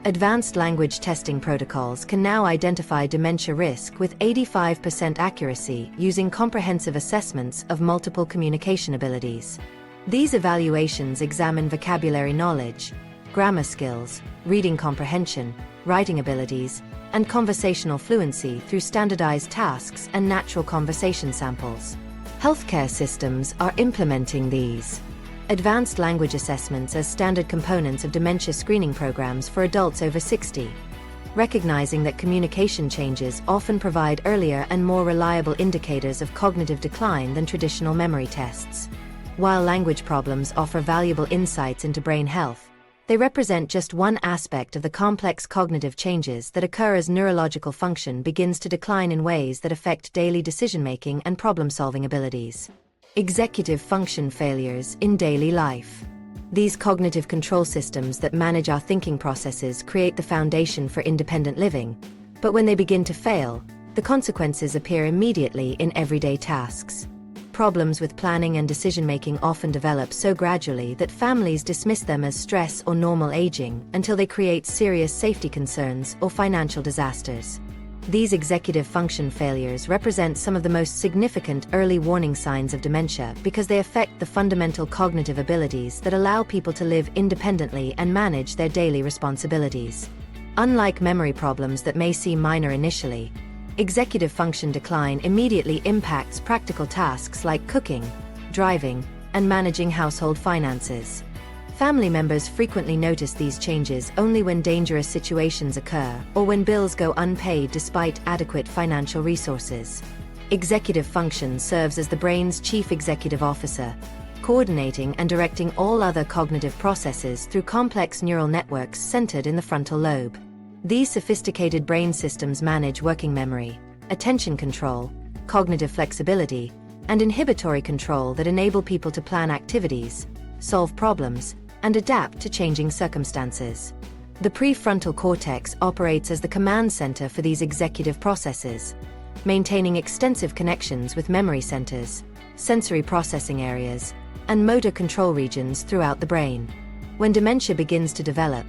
Advanced language testing protocols can now identify dementia risk with 85% accuracy using comprehensive assessments of multiple communication abilities. These evaluations examine vocabulary knowledge, grammar skills, reading comprehension, writing abilities, and conversational fluency through standardized tasks and natural conversation samples. Healthcare systems are implementing these advanced language assessments as standard components of dementia screening programs for adults over 60. Recognizing that communication changes often provide earlier and more reliable indicators of cognitive decline than traditional memory tests. While language problems offer valuable insights into brain health, they represent just one aspect of the complex cognitive changes that occur as neurological function begins to decline in ways that affect daily decision-making and problem-solving abilities. Executive function failures in daily life. These cognitive control systems that manage our thinking processes create the foundation for independent living, but when they begin to fail, the consequences appear immediately in everyday tasks. Problems with planning and decision-making often develop so gradually that families dismiss them as stress or normal aging until they create serious safety concerns or financial disasters. These executive function failures represent some of the most significant early warning signs of dementia because they affect the fundamental cognitive abilities that allow people to live independently and manage their daily responsibilities. Unlike memory problems that may seem minor initially, executive function decline immediately impacts practical tasks like cooking, driving, and managing household finances. Family members frequently notice these changes only when dangerous situations occur or when bills go unpaid despite adequate financial resources. Executive function serves as the brain's chief executive officer, coordinating and directing all other cognitive processes through complex neural networks centered in the frontal lobe. These sophisticated brain systems manage working memory, attention control, cognitive flexibility, and inhibitory control that enable people to plan activities, solve problems, and adapt to changing circumstances. The prefrontal cortex operates as the command center for these executive processes, maintaining extensive connections with memory centers, sensory processing areas, and motor control regions throughout the brain. When dementia begins to develop,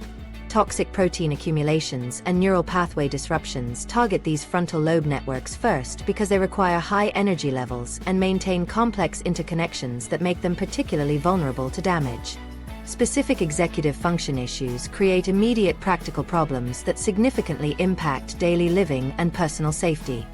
toxic protein accumulations and neural pathway disruptions target these frontal lobe networks first because they require high energy levels and maintain complex interconnections that make them particularly vulnerable to damage. Specific executive function issues create immediate practical problems that significantly impact daily living and personal safety.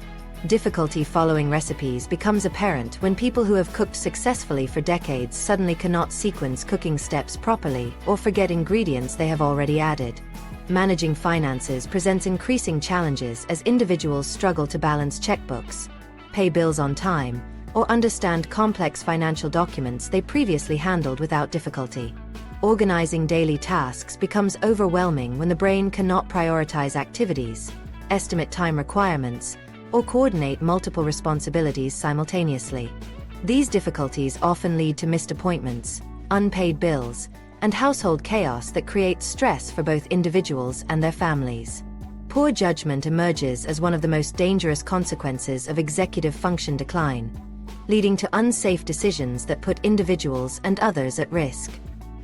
Difficulty following recipes becomes apparent when people who have cooked successfully for decades suddenly cannot sequence cooking steps properly or forget ingredients they have already added. Managing finances presents increasing challenges as individuals struggle to balance checkbooks, pay bills on time, or understand complex financial documents they previously handled without difficulty. Organizing daily tasks becomes overwhelming when the brain cannot prioritize activities, estimate time requirements, or coordinate multiple responsibilities simultaneously. These difficulties often lead to missed appointments, unpaid bills, and household chaos that creates stress for both individuals and their families. Poor judgment emerges as one of the most dangerous consequences of executive function decline, leading to unsafe decisions that put individuals and others at risk.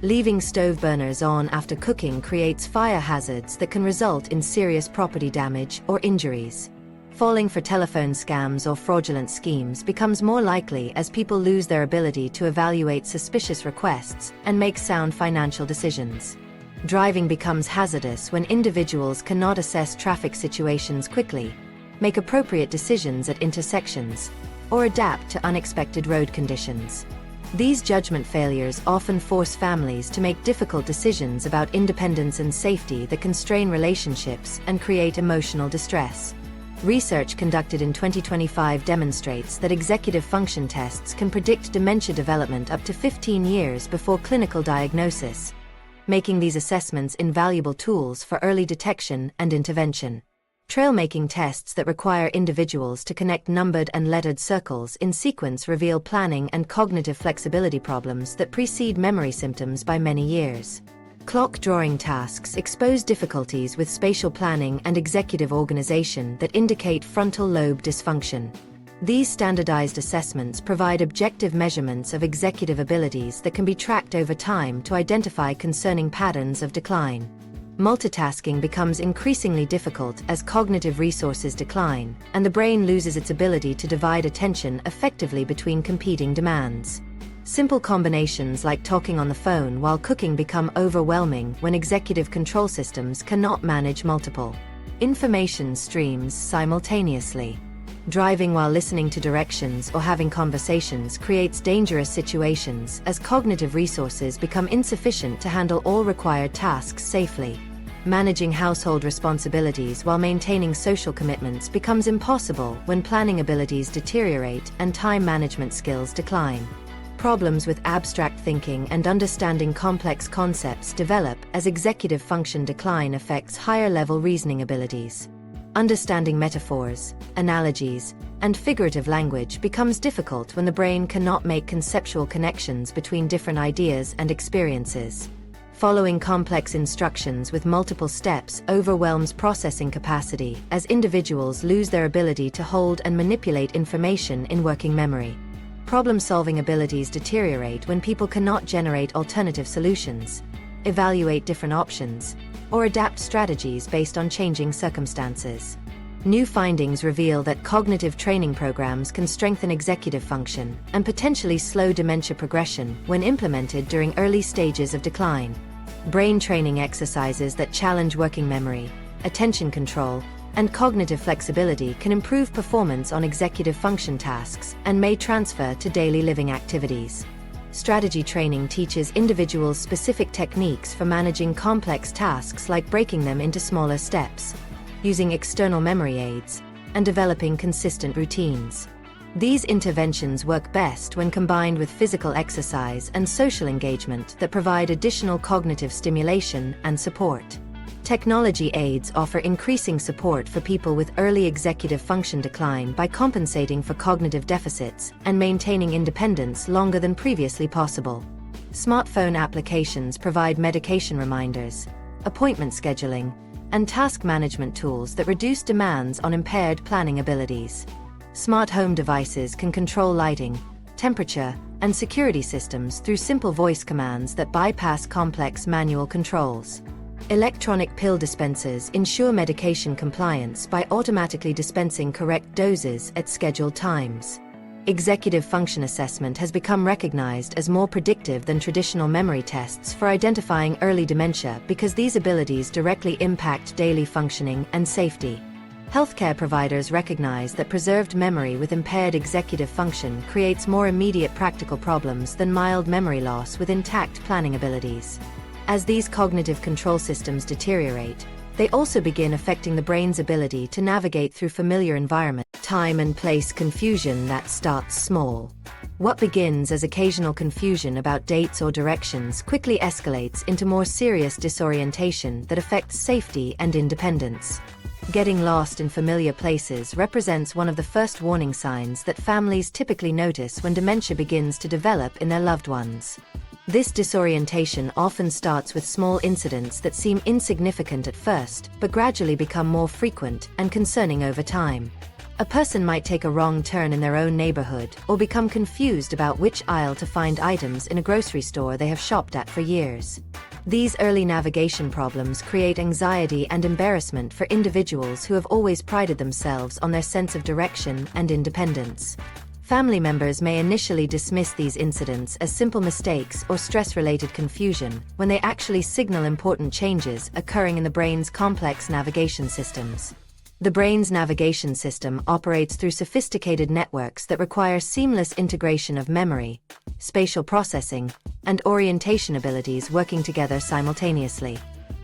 Leaving stove burners on after cooking creates fire hazards that can result in serious property damage or injuries. Falling for telephone scams or fraudulent schemes becomes more likely as people lose their ability to evaluate suspicious requests and make sound financial decisions. Driving becomes hazardous when individuals cannot assess traffic situations quickly, make appropriate decisions at intersections, or adapt to unexpected road conditions. These judgment failures often force families to make difficult decisions about independence and safety that can strain relationships and create emotional distress. Research conducted in 2025 demonstrates that executive function tests can predict dementia development up to 15 years before clinical diagnosis, making these assessments invaluable tools for early detection and intervention. Trail-making tests that require individuals to connect numbered and lettered circles in sequence reveal planning and cognitive flexibility problems that precede memory symptoms by many years. Clock drawing tasks expose difficulties with spatial planning and executive organization that indicate frontal lobe dysfunction. These standardized assessments provide objective measurements of executive abilities that can be tracked over time to identify concerning patterns of decline. Multitasking becomes increasingly difficult as cognitive resources decline, and the brain loses its ability to divide attention effectively between competing demands. Simple combinations like talking on the phone while cooking become overwhelming when executive control systems cannot manage multiple information streams simultaneously. Driving while listening to directions or having conversations creates dangerous situations as cognitive resources become insufficient to handle all required tasks safely. Managing household responsibilities while maintaining social commitments becomes impossible when planning abilities deteriorate and time management skills decline. Problems with abstract thinking and understanding complex concepts develop as executive function decline affects higher-level reasoning abilities. Understanding metaphors, analogies, and figurative language becomes difficult when the brain cannot make conceptual connections between different ideas and experiences. Following complex instructions with multiple steps overwhelms processing capacity as individuals lose their ability to hold and manipulate information in working memory. Problem-solving abilities deteriorate when people cannot generate alternative solutions, evaluate different options, or adapt strategies based on changing circumstances. New findings reveal that cognitive training programs can strengthen executive function and potentially slow dementia progression when implemented during early stages of decline. Brain training exercises that challenge working memory, attention control, and cognitive flexibility can improve performance on executive function tasks and may transfer to daily living activities. Strategy training teaches individuals specific techniques for managing complex tasks like breaking them into smaller steps, using external memory aids, and developing consistent routines. These interventions work best when combined with physical exercise and social engagement that provide additional cognitive stimulation and support. Technology aids offer increasing support for people with early executive function decline by compensating for cognitive deficits and maintaining independence longer than previously possible. Smartphone applications provide medication reminders, appointment scheduling, and task management tools that reduce demands on impaired planning abilities. Smart home devices can control lighting, temperature, and security systems through simple voice commands that bypass complex manual controls. Electronic pill dispensers ensure medication compliance by automatically dispensing correct doses at scheduled times. Executive function assessment has become recognized as more predictive than traditional memory tests for identifying early dementia because these abilities directly impact daily functioning and safety. Healthcare providers recognize that preserved memory with impaired executive function creates more immediate practical problems than mild memory loss with intact planning abilities. As these cognitive control systems deteriorate, they also begin affecting the brain's ability to navigate through familiar environments. Time and place confusion that starts small. What begins as occasional confusion about dates or directions quickly escalates into more serious disorientation that affects safety and independence. Getting lost in familiar places represents one of the first warning signs that families typically notice when dementia begins to develop in their loved ones. This disorientation often starts with small incidents that seem insignificant at first, but gradually become more frequent and concerning over time. A person might take a wrong turn in their own neighborhood or become confused about which aisle to find items in a grocery store they have shopped at for years. These early navigation problems create anxiety and embarrassment for individuals who have always prided themselves on their sense of direction and independence. Family members may initially dismiss these incidents as simple mistakes or stress-related confusion, when they actually signal important changes occurring in the brain's complex navigation systems. The brain's navigation system operates through sophisticated networks that require seamless integration of memory, spatial processing, and orientation abilities working together simultaneously.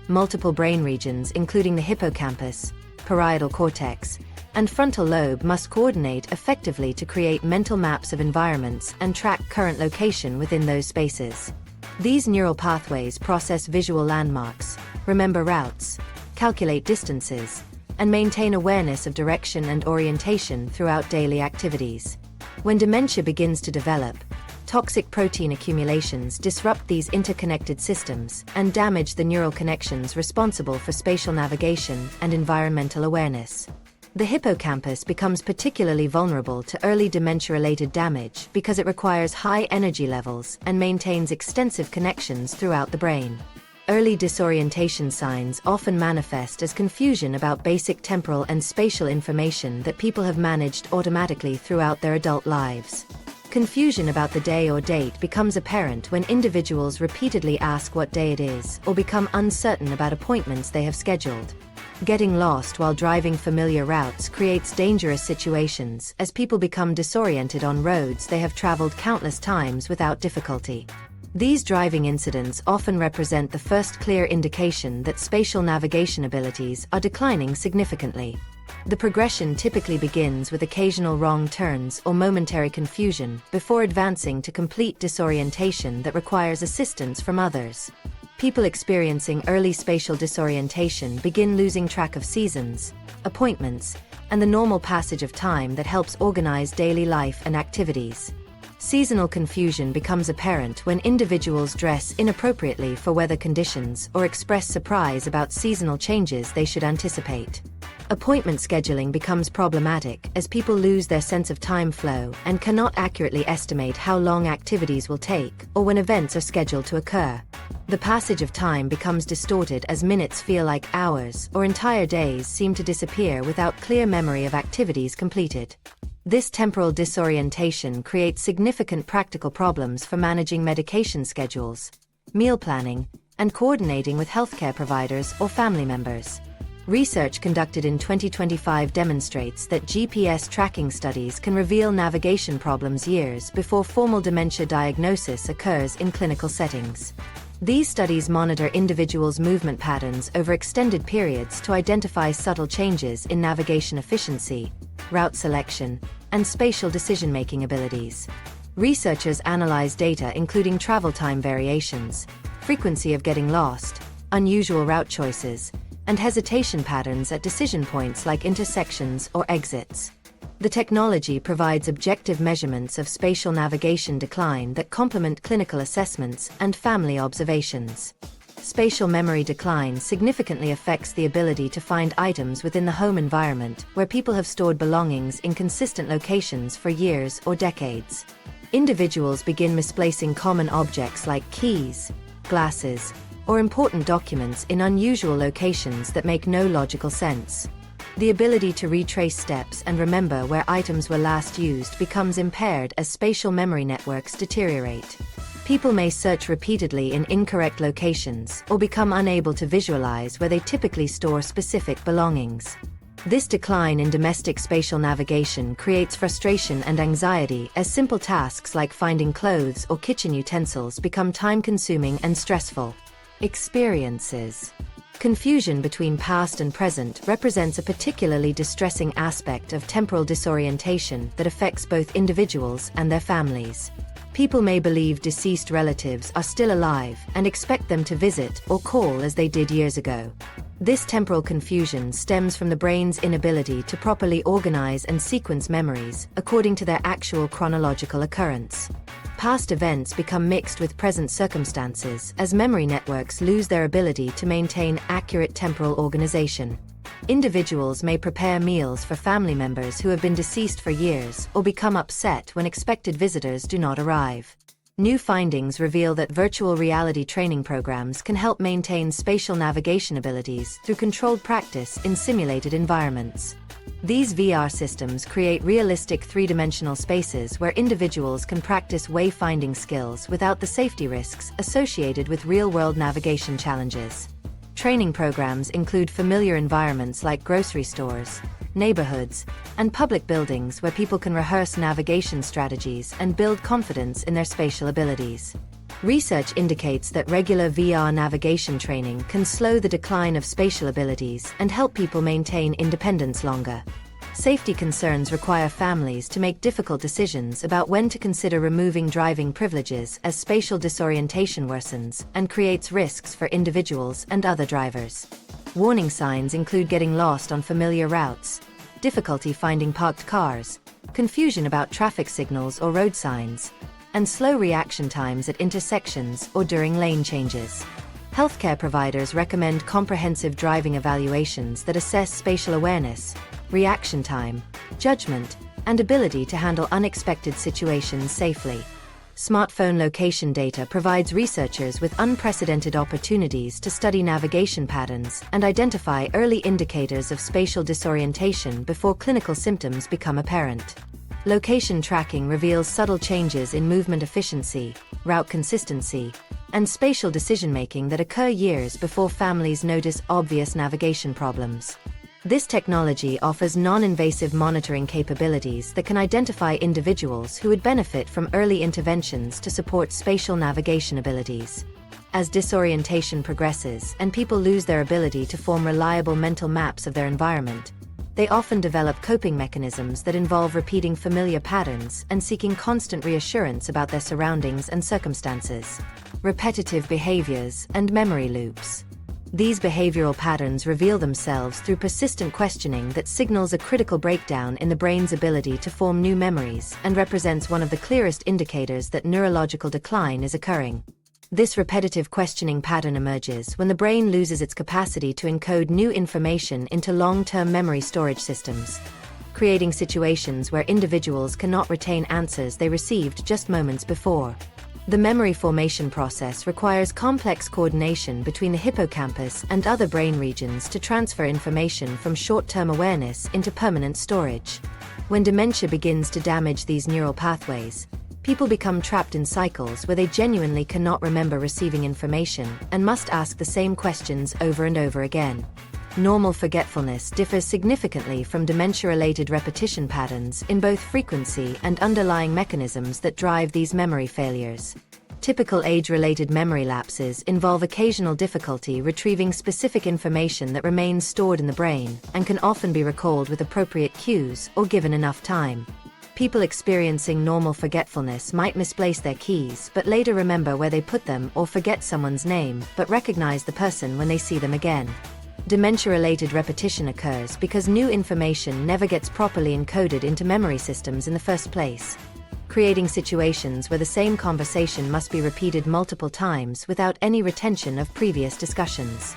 Multiple brain regions, including the hippocampus, parietal cortex, and frontal lobe, must coordinate effectively to create mental maps of environments and track current location within those spaces. These neural pathways process visual landmarks, remember routes, calculate distances, and maintain awareness of direction and orientation throughout daily activities. When dementia begins to develop, toxic protein accumulations disrupt these interconnected systems and damage the neural connections responsible for spatial navigation and environmental awareness. The hippocampus becomes particularly vulnerable to early dementia-related damage because it requires high energy levels and maintains extensive connections throughout the brain. Early disorientation signs often manifest as confusion about basic temporal and spatial information that people have managed automatically throughout their adult lives. Confusion about the day or date becomes apparent when individuals repeatedly ask what day it is or become uncertain about appointments they have scheduled. Getting lost while driving familiar routes creates dangerous situations as people become disoriented on roads they have traveled countless times without difficulty. These driving incidents often represent the first clear indication that spatial navigation abilities are declining significantly. The progression typically begins with occasional wrong turns or momentary confusion before advancing to complete disorientation that requires assistance from others. People experiencing early spatial disorientation begin losing track of seasons, appointments, and the normal passage of time that helps organize daily life and activities. Seasonal confusion becomes apparent when individuals dress inappropriately for weather conditions or express surprise about seasonal changes they should anticipate. Appointment scheduling becomes problematic as people lose their sense of time flow and cannot accurately estimate how long activities will take or when events are scheduled to occur. The passage of time becomes distorted as minutes feel like hours or entire days seem to disappear without clear memory of activities completed. This temporal disorientation creates significant practical problems for managing medication schedules, meal planning, and coordinating with healthcare providers or family members. Research conducted in 2025 demonstrates that GPS tracking studies can reveal navigation problems years before formal dementia diagnosis occurs in clinical settings. These studies monitor individuals' movement patterns over extended periods to identify subtle changes in navigation efficiency, route selection, and spatial decision-making abilities. Researchers analyze data including travel time variations, frequency of getting lost, unusual route choices, and hesitation patterns at decision points like intersections or exits. The technology provides objective measurements of spatial navigation decline that complement clinical assessments and family observations. Spatial memory decline significantly affects the ability to find items within the home environment where people have stored belongings in consistent locations for years or decades. Individuals begin misplacing common objects like keys, glasses, or important documents in unusual locations that make no logical sense. The ability to retrace steps and remember where items were last used becomes impaired as spatial memory networks deteriorate. People may search repeatedly in incorrect locations or become unable to visualize where they typically store specific belongings. This decline in domestic spatial navigation creates frustration and anxiety as simple tasks like finding clothes or kitchen utensils become time-consuming and stressful. Experiences. Confusion between past and present represents a particularly distressing aspect of temporal disorientation that affects both individuals and their families. People may believe deceased relatives are still alive and expect them to visit or call as they did years ago. This temporal confusion stems from the brain's inability to properly organize and sequence memories according to their actual chronological occurrence. Past events become mixed with present circumstances as memory networks lose their ability to maintain accurate temporal organization. Individuals may prepare meals for family members who have been deceased for years or become upset when expected visitors do not arrive. New findings reveal that virtual reality training programs can help maintain spatial navigation abilities through controlled practice in simulated environments. These VR systems create realistic three-dimensional spaces where individuals can practice wayfinding skills without the safety risks associated with real-world navigation challenges. Training programs include familiar environments like grocery stores, neighborhoods, and public buildings where people can rehearse navigation strategies and build confidence in their spatial abilities. Research indicates that regular VR navigation training can slow the decline of spatial abilities and help people maintain independence longer. Safety concerns require families to make difficult decisions about when to consider removing driving privileges as spatial disorientation worsens and creates risks for individuals and other drivers. Warning signs include getting lost on familiar routes, difficulty finding parked cars, confusion about traffic signals or road signs, and slow reaction times at intersections or during lane changes. Healthcare providers recommend comprehensive driving evaluations that assess spatial awareness, reaction time, judgment, and ability to handle unexpected situations safely. Smartphone location data provides researchers with unprecedented opportunities to study navigation patterns and identify early indicators of spatial disorientation before clinical symptoms become apparent. Location tracking reveals subtle changes in movement efficiency, route consistency, and spatial decision-making that occur years before families notice obvious navigation problems. This technology offers non-invasive monitoring capabilities that can identify individuals who would benefit from early interventions to support spatial navigation abilities. As disorientation progresses and people lose their ability to form reliable mental maps of their environment, they often develop coping mechanisms that involve repeating familiar patterns and seeking constant reassurance about their surroundings and circumstances. Repetitive behaviors and memory loops. These behavioral patterns reveal themselves through persistent questioning that signals a critical breakdown in the brain's ability to form new memories and represents one of the clearest indicators that neurological decline is occurring. This repetitive questioning pattern emerges when the brain loses its capacity to encode new information into long-term memory storage systems, creating situations where individuals cannot retain answers they received just moments before. The memory formation process requires complex coordination between the hippocampus and other brain regions to transfer information from short-term awareness into permanent storage. When dementia begins to damage these neural pathways, people become trapped in cycles where they genuinely cannot remember receiving information and must ask the same questions over and over again. Normal forgetfulness differs significantly from dementia-related repetition patterns in both frequency and underlying mechanisms that drive these memory failures. Typical age-related memory lapses involve occasional difficulty retrieving specific information that remains stored in the brain and can often be recalled with appropriate cues or given enough time. People experiencing normal forgetfulness might misplace their keys but later remember where they put them or forget someone's name but recognize the person when they see them again. Dementia-related repetition occurs because new information never gets properly encoded into memory systems in the first place, creating situations where the same conversation must be repeated multiple times without any retention of previous discussions.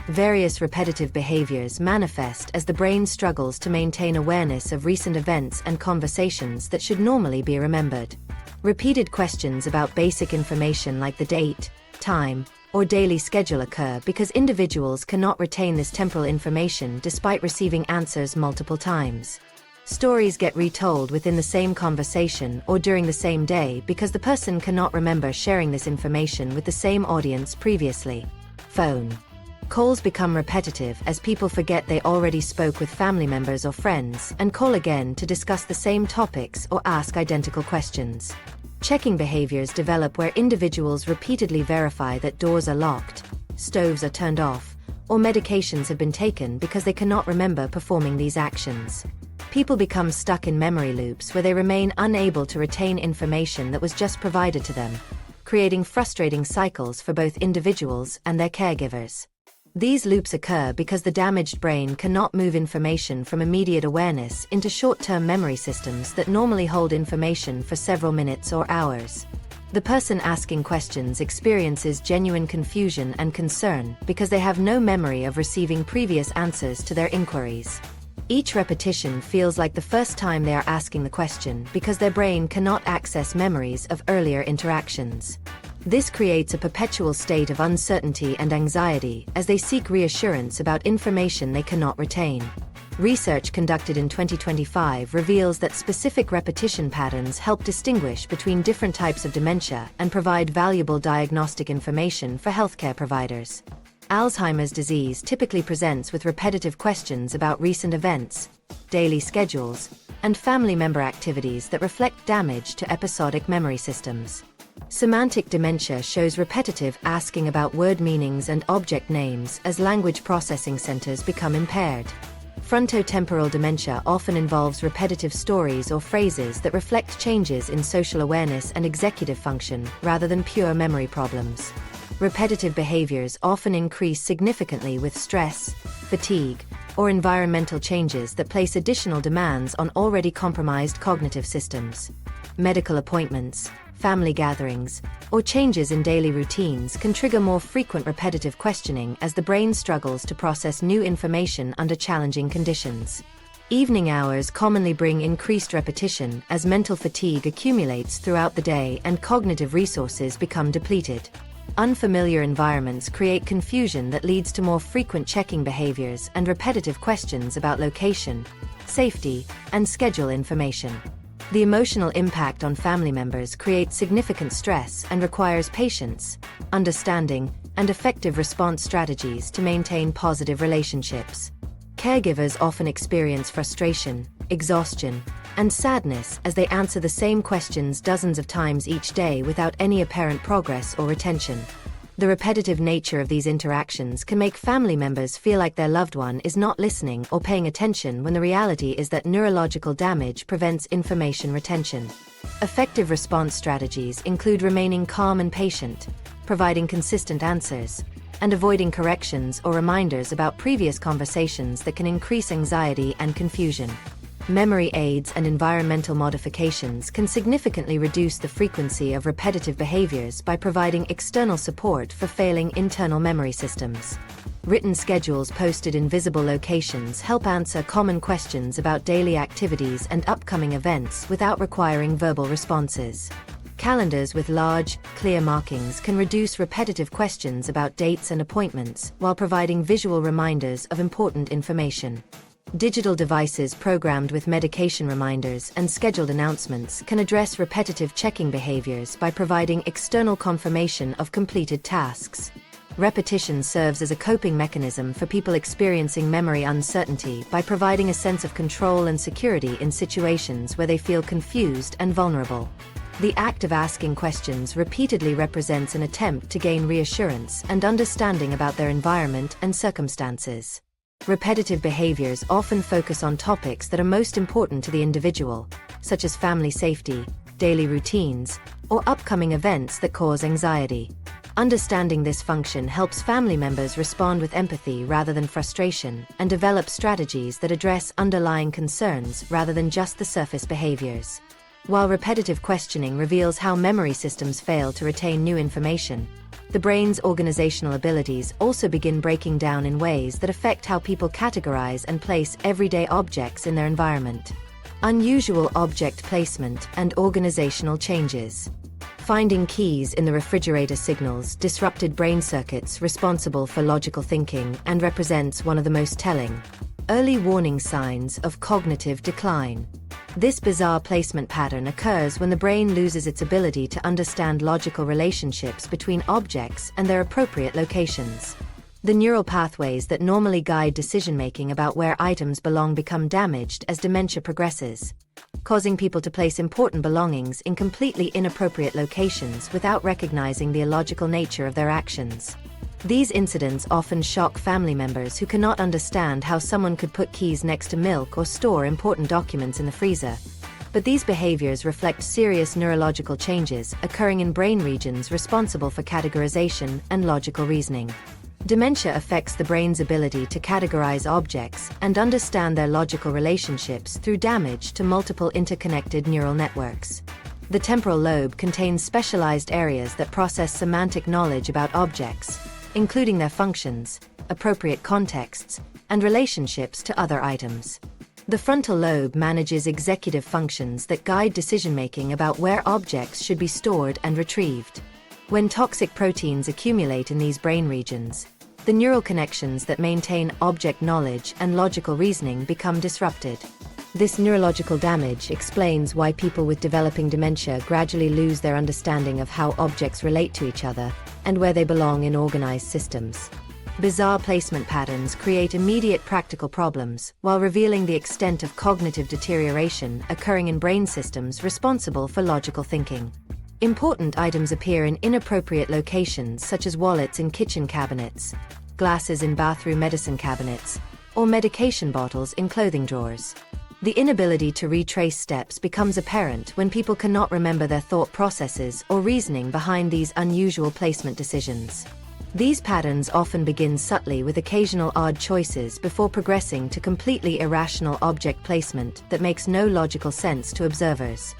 Various repetitive behaviors manifest as the brain struggles to maintain awareness of recent events and conversations that should normally be remembered. Repeated questions about basic information like the date, time, or daily schedule occur because individuals cannot retain this temporal information despite receiving answers multiple times. Stories get retold within the same conversation or during the same day because the person cannot remember sharing this information with the same audience previously. Phone calls become repetitive as people forget they already spoke with family members or friends and call again to discuss the same topics or ask identical questions. Checking behaviors develop where individuals repeatedly verify that doors are locked, stoves are turned off, or medications have been taken because they cannot remember performing these actions. People become stuck in memory loops where they remain unable to retain information that was just provided to them, creating frustrating cycles for both individuals and their caregivers. These loops occur because the damaged brain cannot move information from immediate awareness into short-term memory systems that normally hold information for several minutes or hours. The person asking questions experiences genuine confusion and concern because they have no memory of receiving previous answers to their inquiries. Each repetition feels like the first time they are asking the question because their brain cannot access memories of earlier interactions. This creates a perpetual state of uncertainty and anxiety as they seek reassurance about information they cannot retain. Research conducted in 2025 reveals that specific repetition patterns help distinguish between different types of dementia and provide valuable diagnostic information for healthcare providers. Alzheimer's disease typically presents with repetitive questions about recent events, daily schedules, and family member activities that reflect damage to episodic memory systems. Semantic dementia shows repetitive asking about word meanings and object names as language processing centers become impaired. Frontotemporal dementia often involves repetitive stories or phrases that reflect changes in social awareness and executive function rather than pure memory problems. Repetitive behaviors often increase significantly with stress, fatigue, or environmental changes that place additional demands on already compromised cognitive systems. Medical appointments, family gatherings, or changes in daily routines can trigger more frequent repetitive questioning as the brain struggles to process new information under challenging conditions. Evening hours commonly bring increased repetition as mental fatigue accumulates throughout the day and cognitive resources become depleted. Unfamiliar environments create confusion that leads to more frequent checking behaviors and repetitive questions about location, safety, and schedule information. The emotional impact on family members creates significant stress and requires patience, understanding, and effective response strategies to maintain positive relationships. Caregivers often experience frustration, exhaustion, and sadness as they answer the same questions dozens of times each day without any apparent progress or retention. The repetitive nature of these interactions can make family members feel like their loved one is not listening or paying attention when the reality is that neurological damage prevents information retention. Effective response strategies include remaining calm and patient, providing consistent answers, and avoiding corrections or reminders about previous conversations that can increase anxiety and confusion. Memory aids and environmental modifications can significantly reduce the frequency of repetitive behaviors by providing external support for failing internal memory systems. Written schedules posted in visible locations help answer common questions about daily activities and upcoming events without requiring verbal responses. Calendars with large, clear markings can reduce repetitive questions about dates and appointments while providing visual reminders of important information. Digital devices programmed with medication reminders and scheduled announcements can address repetitive checking behaviors by providing external confirmation of completed tasks. Repetition serves as a coping mechanism for people experiencing memory uncertainty by providing a sense of control and security in situations where they feel confused and vulnerable. The act of asking questions repeatedly represents an attempt to gain reassurance and understanding about their environment and circumstances. Repetitive behaviors often focus on topics that are most important to the individual, such as family safety, daily routines, or upcoming events that cause anxiety. Understanding this function helps family members respond with empathy rather than frustration and develop strategies that address underlying concerns rather than just the surface behaviors. While repetitive questioning reveals how memory systems fail to retain new information, the brain's organizational abilities also begin breaking down in ways that affect how people categorize and place everyday objects in their environment. Unusual object placement and organizational changes. Finding keys in the refrigerator signals disrupted brain circuits responsible for logical thinking and represents one of the most telling early warning signs of cognitive decline. This bizarre placement pattern occurs when the brain loses its ability to understand logical relationships between objects and their appropriate locations. The neural pathways that normally guide decision-making about where items belong become damaged as dementia progresses, causing people to place important belongings in completely inappropriate locations without recognizing the illogical nature of their actions. These incidents often shock family members who cannot understand how someone could put keys next to milk or store important documents in the freezer. But these behaviors reflect serious neurological changes occurring in brain regions responsible for categorization and logical reasoning. Dementia affects the brain's ability to categorize objects and understand their logical relationships through damage to multiple interconnected neural networks. The temporal lobe contains specialized areas that process semantic knowledge about objects, including their functions, appropriate contexts, and relationships to other items. The frontal lobe manages executive functions that guide decision-making about where objects should be stored and retrieved. When toxic proteins accumulate in these brain regions, the neural connections that maintain object knowledge and logical reasoning become disrupted. This neurological damage explains why people with developing dementia gradually lose their understanding of how objects relate to each other and where they belong in organized systems. Bizarre placement patterns create immediate practical problems while revealing the extent of cognitive deterioration occurring in brain systems responsible for logical thinking. Important items appear in inappropriate locations such as wallets in kitchen cabinets, glasses in bathroom medicine cabinets, or medication bottles in clothing drawers. The inability to retrace steps becomes apparent when people cannot remember their thought processes or reasoning behind these unusual placement decisions. These patterns often begin subtly with occasional odd choices before progressing to completely irrational object placement that makes no logical sense to observers.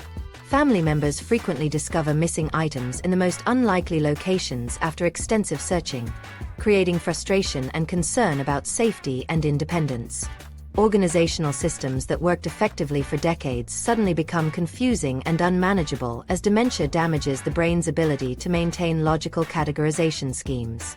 Family members frequently discover missing items in the most unlikely locations after extensive searching, creating frustration and concern about safety and independence. Organizational systems that worked effectively for decades suddenly become confusing and unmanageable as dementia damages the brain's ability to maintain logical categorization schemes.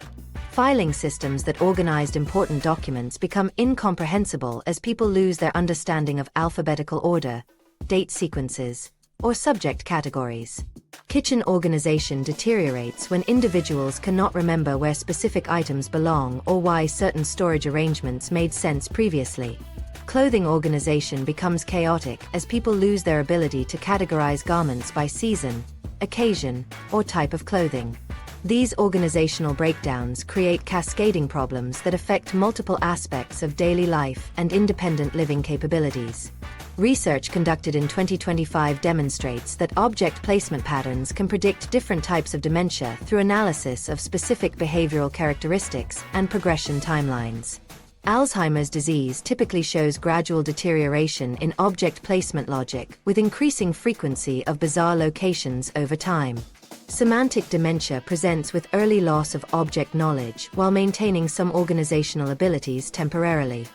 Filing systems that organized important documents become incomprehensible as people lose their understanding of alphabetical order, date sequences, or subject categories. Kitchen organization deteriorates when individuals cannot remember where specific items belong or why certain storage arrangements made sense previously. Clothing organization becomes chaotic as people lose their ability to categorize garments by season, occasion, or type of clothing. These organizational breakdowns create cascading problems that affect multiple aspects of daily life and independent living capabilities. Research conducted in 2025 demonstrates that object placement patterns can predict different types of dementia through analysis of specific behavioral characteristics and progression timelines. Alzheimer's disease typically shows gradual deterioration in object placement logic with increasing frequency of bizarre locations over time. Semantic dementia presents with early loss of object knowledge while maintaining some organizational abilities temporarily.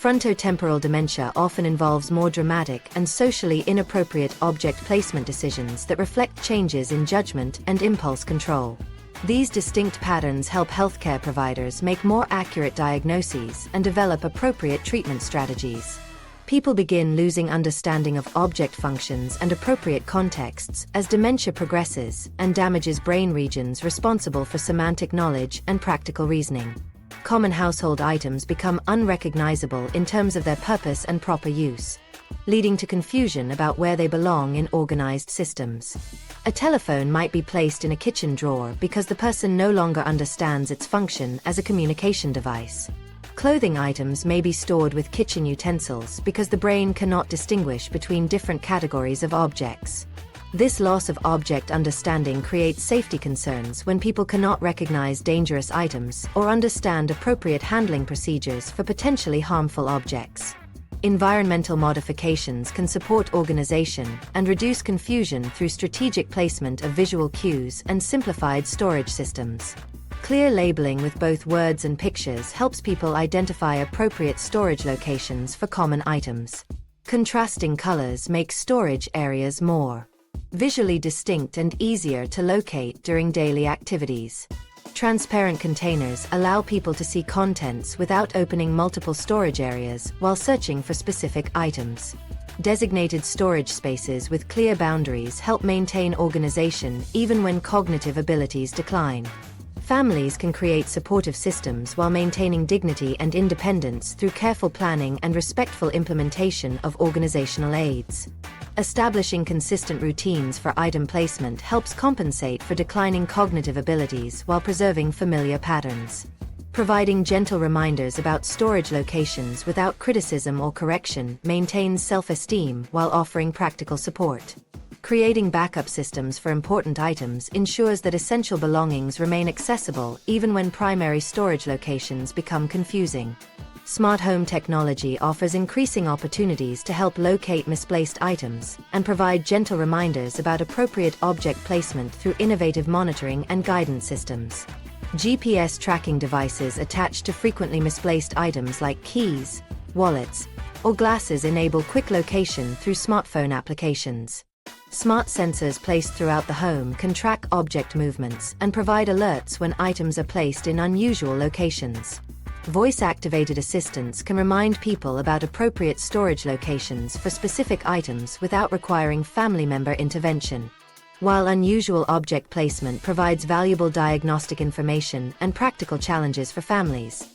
Frontotemporal dementia often involves more dramatic and socially inappropriate object placement decisions that reflect changes in judgment and impulse control. These distinct patterns help healthcare providers make more accurate diagnoses and develop appropriate treatment strategies. People begin losing understanding of object functions and appropriate contexts as dementia progresses and damages brain regions responsible for semantic knowledge and practical reasoning. Common household items become unrecognizable in terms of their purpose and proper use, leading to confusion about where they belong in organized systems. A telephone might be placed in a kitchen drawer because the person no longer understands its function as a communication device. Clothing items may be stored with kitchen utensils because the brain cannot distinguish between different categories of objects. This loss of object understanding creates safety concerns when people cannot recognize dangerous items or understand appropriate handling procedures for potentially harmful objects. Environmental modifications can support organization and reduce confusion through strategic placement of visual cues and simplified storage systems. Clear labeling with both words and pictures helps people identify appropriate storage locations for common items. Contrasting colors make storage areas more visually distinct and easier to locate during daily activities. Transparent containers allow people to see contents without opening multiple storage areas while searching for specific items. Designated storage spaces with clear boundaries help maintain organization even when cognitive abilities decline. Families can create supportive systems while maintaining dignity and independence through careful planning and respectful implementation of organizational aids. Establishing consistent routines for item placement helps compensate for declining cognitive abilities while preserving familiar patterns. Providing gentle reminders about storage locations without criticism or correction maintains self-esteem while offering practical support. Creating backup systems for important items ensures that essential belongings remain accessible even when primary storage locations become confusing. Smart home technology offers increasing opportunities to help locate misplaced items and provide gentle reminders about appropriate object placement through innovative monitoring and guidance systems. GPS tracking devices attached to frequently misplaced items like keys, wallets, or glasses enable quick location through smartphone applications. Smart sensors placed throughout the home can track object movements and provide alerts when items are placed in unusual locations. Voice-activated assistants can remind people about appropriate storage locations for specific items without requiring family member intervention. While unusual object placement provides valuable diagnostic information and practical challenges for families,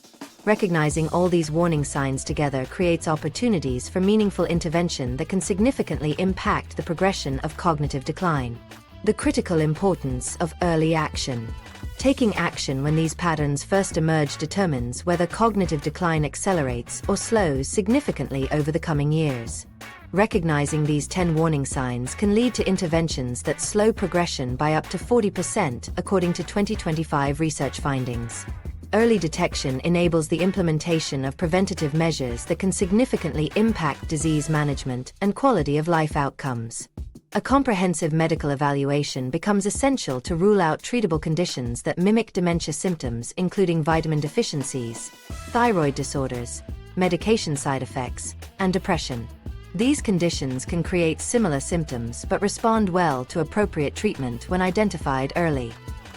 recognizing all these warning signs together creates opportunities for meaningful intervention that can significantly impact the progression of cognitive decline. The critical importance of early action. Taking action when these patterns first emerge determines whether cognitive decline accelerates or slows significantly over the coming years. Recognizing these 10 warning signs can lead to interventions that slow progression by up to 40%, according to 2025 research findings. Early detection enables the implementation of preventative measures that can significantly impact disease management and quality of life outcomes. A comprehensive medical evaluation becomes essential to rule out treatable conditions that mimic dementia symptoms, including vitamin deficiencies, thyroid disorders, medication side effects, and depression. These conditions can create similar symptoms but respond well to appropriate treatment when identified early.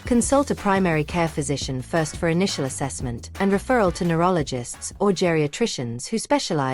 Consult a primary care physician first for initial assessment and referral to neurologists or geriatricians who specialize